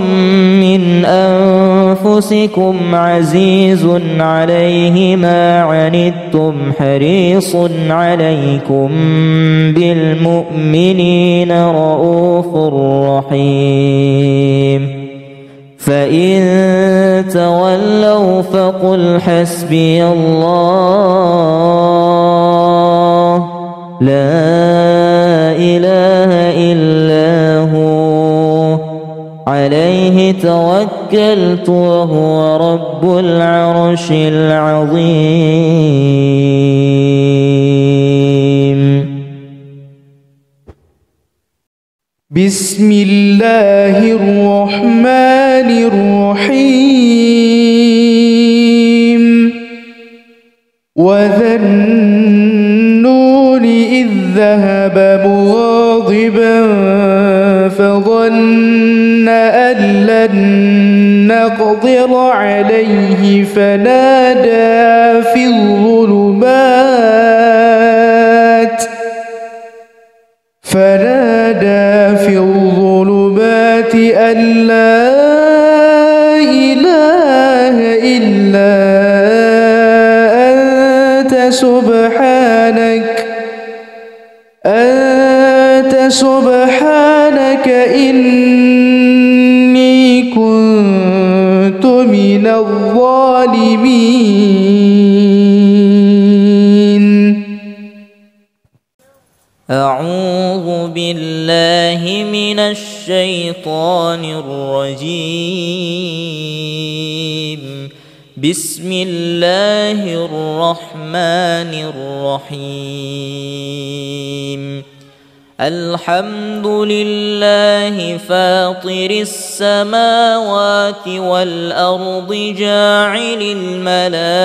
من أنفسكم عزيز عليه ما عنتم حريص عليكم بالمؤمنين رؤوف رحيم فإن تولوا فقل حسبي الله لا إله إلا هو عليه توكلت وهو رب العرش العظيم بسم الله الرحمن الرحيم وذا النون إذ ذهب مغاضبا فظن أن لن نقدر عليه فنادى في الظلمات أن لا إله إلا أنت سبحانك إني كنت من الظالمين. أعوذ بالله من الشيطان الرجيم. بسم الله الرحمن الرحيم. الحمد لله فاطر السماوات والأرض جاعل الملائكة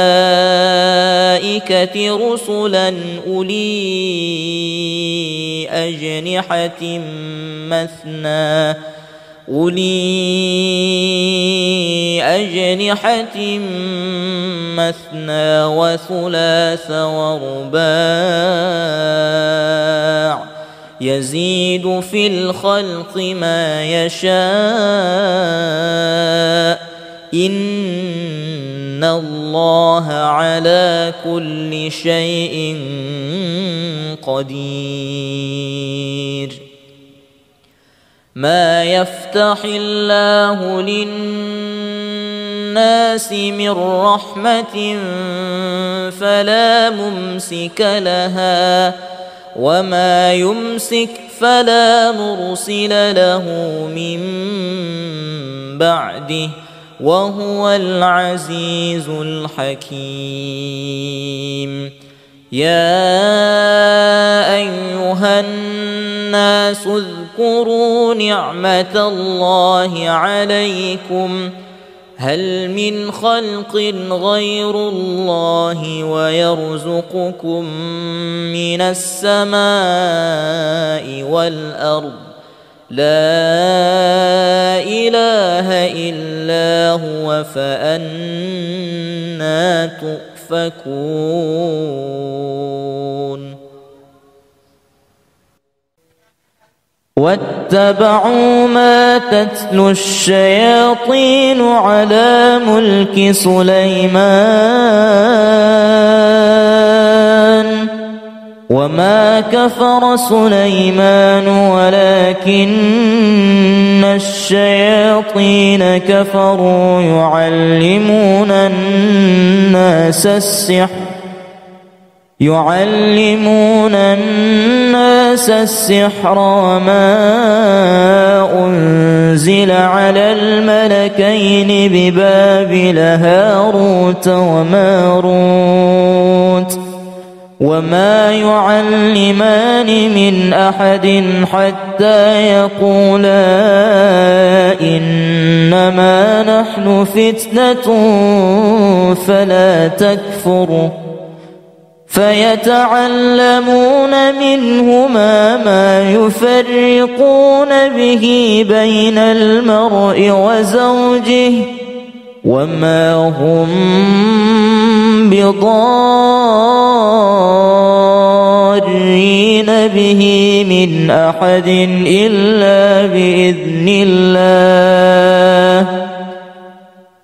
رسلا أولي أجنحة مثنى وثلاث ورباع يزيد في الخلق ما يشاء إن إن الله على كل شيء قدير. ما يفتح الله للناس من رحمة فلا ممسك لها وما يمسك فلا مرسل له من بعده وهو العزيز الحكيم. يا أيها الناس اذكروا نعمة الله عليكم هل من خلق غير الله ويرزقكم من السماء والأرض لا إله إلا هو فأنى تؤفكون. واتبعوا ما تتلو الشياطين على ملك سليمان وما كفر سليمان ولكن الشياطين كفروا يعلمون الناس السحر وما أنزل على الملكين ببابل هاروت وماروت وما يعلمان من أحد حتى يقولا إنما نحن فتنة فلا تكفر فيتعلمون منهما ما يفرقون به بين المرء وزوجه وما هم بضارين به من أحد إلا بإذن الله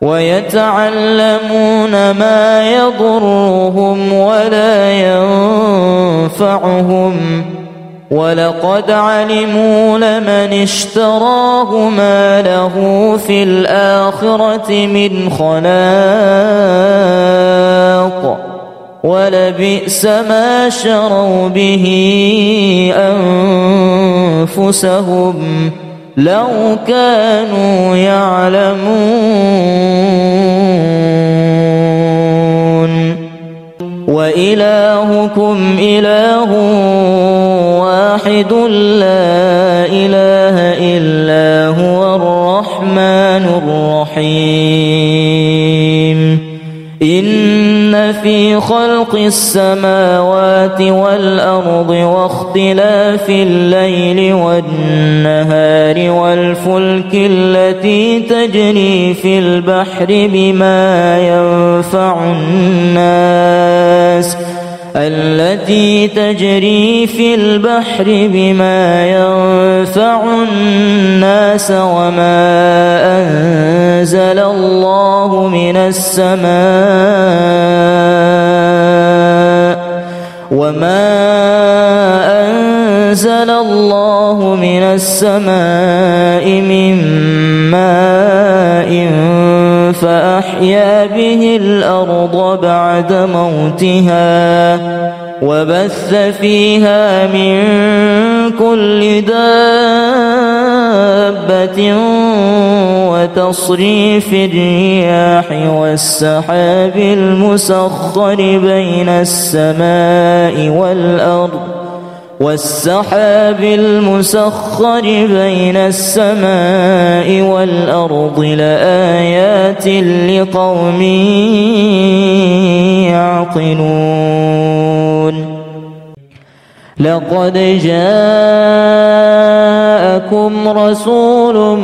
ويتعلمون ما يضرهم ولا ينفعهم ولقد علموا لمن اشتراه ما له في الآخرة من خلاق ولبئس ما شروا به أنفسهم لو كانوا يعلمون. وإلهكم إله واحد لا إله إلا هو الرحمن الرحيم. إن في خلق السماوات والأرض واختلاف الليل والنهار والفلك التي تجري في البحر بما ينفع الناس وما أنزل الله من السماء من ماء فأحيا به الأرض بعد موتها وبث فيها من كل دابة وتصريف الرياح والسحاب المسخر بين السماء والأرض لآيات لقوم يعقلون. لقد جاءكم رسول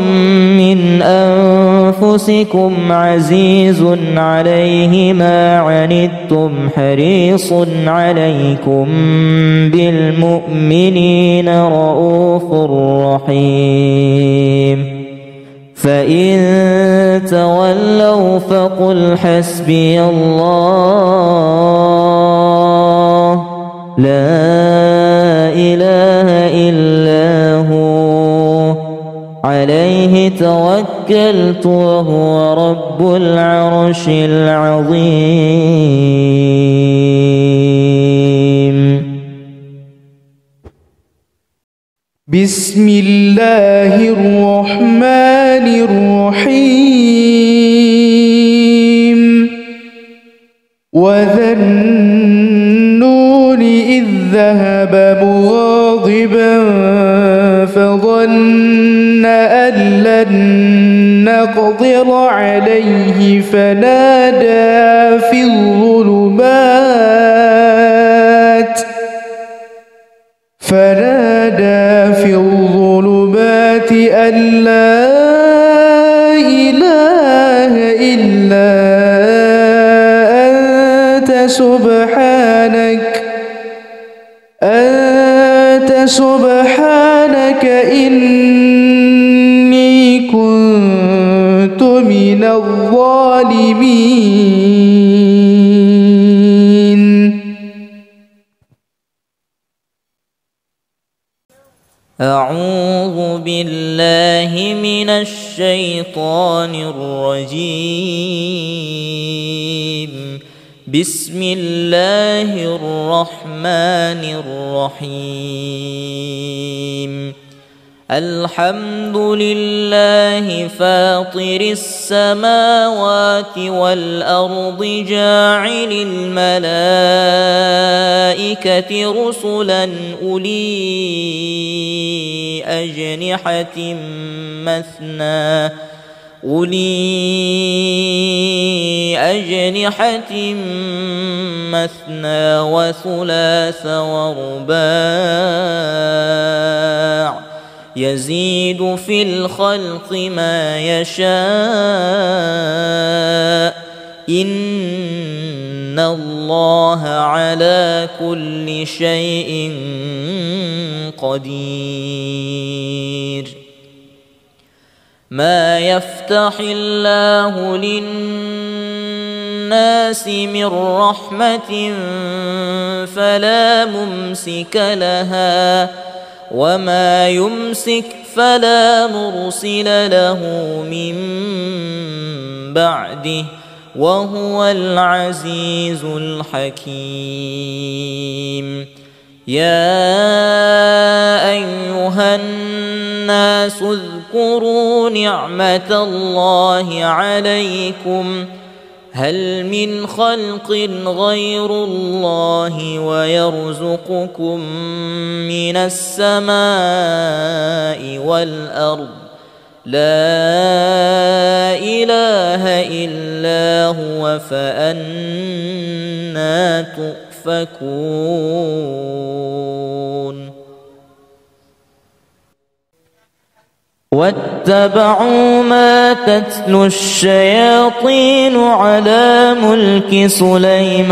من أنفسكم عزيز عليه ما عنتم حريص عليكم بالمؤمنين رؤوف رحيم. فإن تولوا فقل حسبي الله لا إله إلا هو عليه توكلت وهو رب العرش العظيم. بسم الله الرحمن الرحيم. وذا النون إذ ذهب مغاضبا فظن أن لن نقدر عليه فنادى في الظلمات أن لا إله إلا أنت سبحانك إني كنت من الظالمين. أعوذ بالله من الشيطان الرجيم. بسم الله الرحمن الرحيم. الحمد لله فاطر السماوات والأرض جاعل الملائكة رسلا أولي أجنحة مثنى وثلاث ورباع يزيد في الخلق ما يشاء إن الله على كل شيء قدير. ما يفتح الله للناس من رحمة فلا ممسك لها وما يمسك فلا مرسل له من بعده وهو العزيز الحكيم. يا أيها الناس اذكروا نعمة الله عليكم هل من خلق غير الله ويرزقكم من السماء والأرض لا إله إلا هو فأنى تؤفكون. واتبعوا ما تتلو الشياطين على ملك سليمان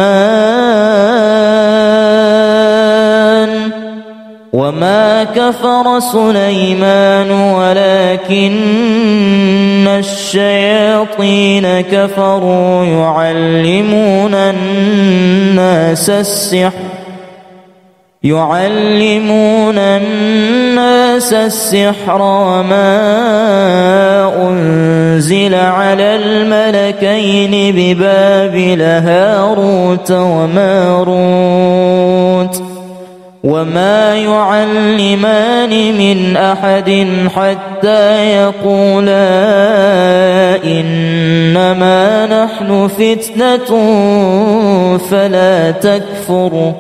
وما كفر سليمان ولكن الشياطين كفروا يعلمون الناس السحر وما أنزل على الملكين ببابل هاروت وماروت وما يعلمان من أحد حتى يقولا إنما نحن فتنة فلا تكفر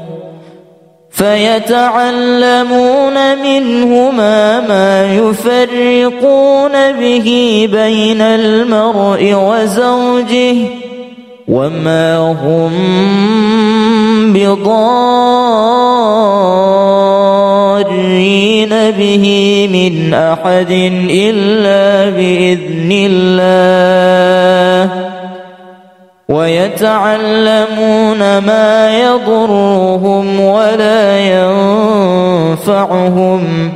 فيتعلمون منهما ما يفرقون به بين المرء وزوجه وما هم بضارين به من أحد إلا بإذن الله ويتعلمون ما يضرهم ولا ينفعهم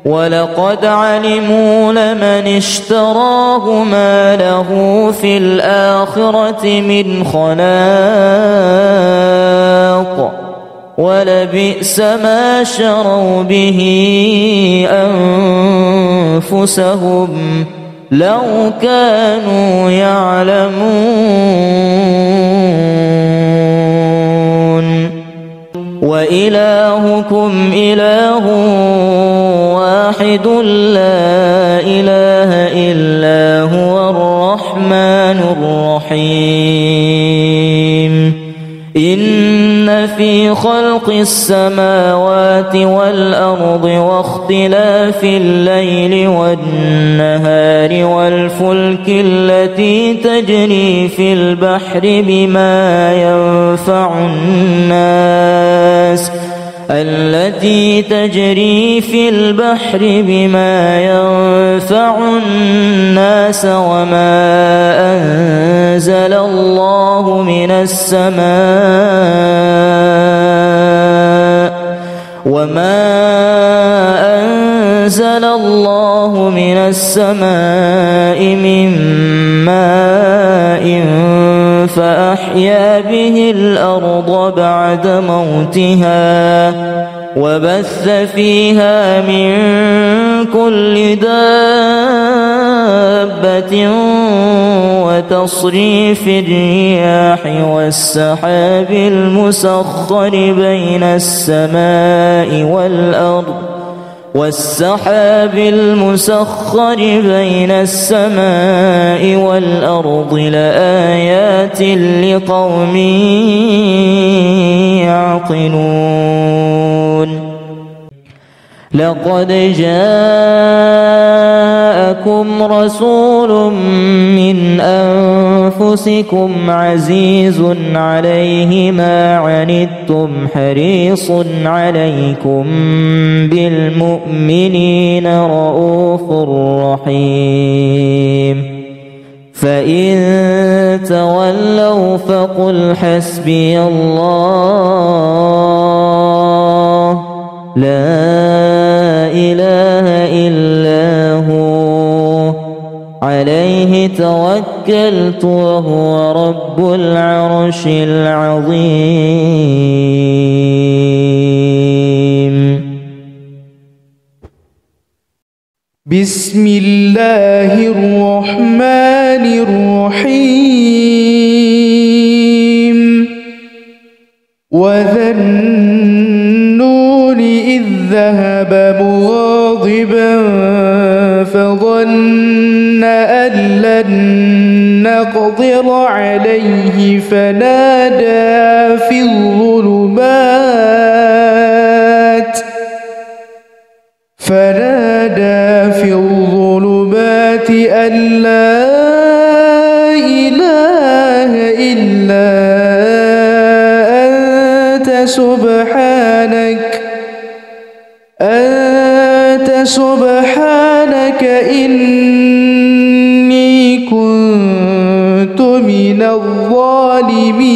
ولقد علموا لمن اشتراه ما له في الآخرة من خلاق ولبئس ما شروا به أنفسهم لو كانوا يعلمون وإلهكم إله واحد لا إله إلا هو الرحمن الرحيم إن في خلق السماوات والأرض واختلاف الليل والنهار والفلك التي تجري في البحر بما ينفع الناس وما أنزل الله من السماء من ماء فأحيا به الأرض بعد موتها وبث فيها من كل دابة وتصريف الرياح والسحاب المسخر بين السماء والأرض لآيات لقوم يعقلون لقد جاءكم رسول من أنفسكم عزيز عليه ما عنتم حريص عليكم بالمؤمنين رؤوف رحيم فإن تولوا فقل حسبي الله لا إله إلا هو عليه توكلت وهو رب العرش العظيم بسم الله الرحمن الرحيم وذا النون إذ ذهب مغاضبا فظن أن لن نقدر عليه فنادى في الظلمات أن لا إله إلا أنت سبحانك إني كنت من الظالمين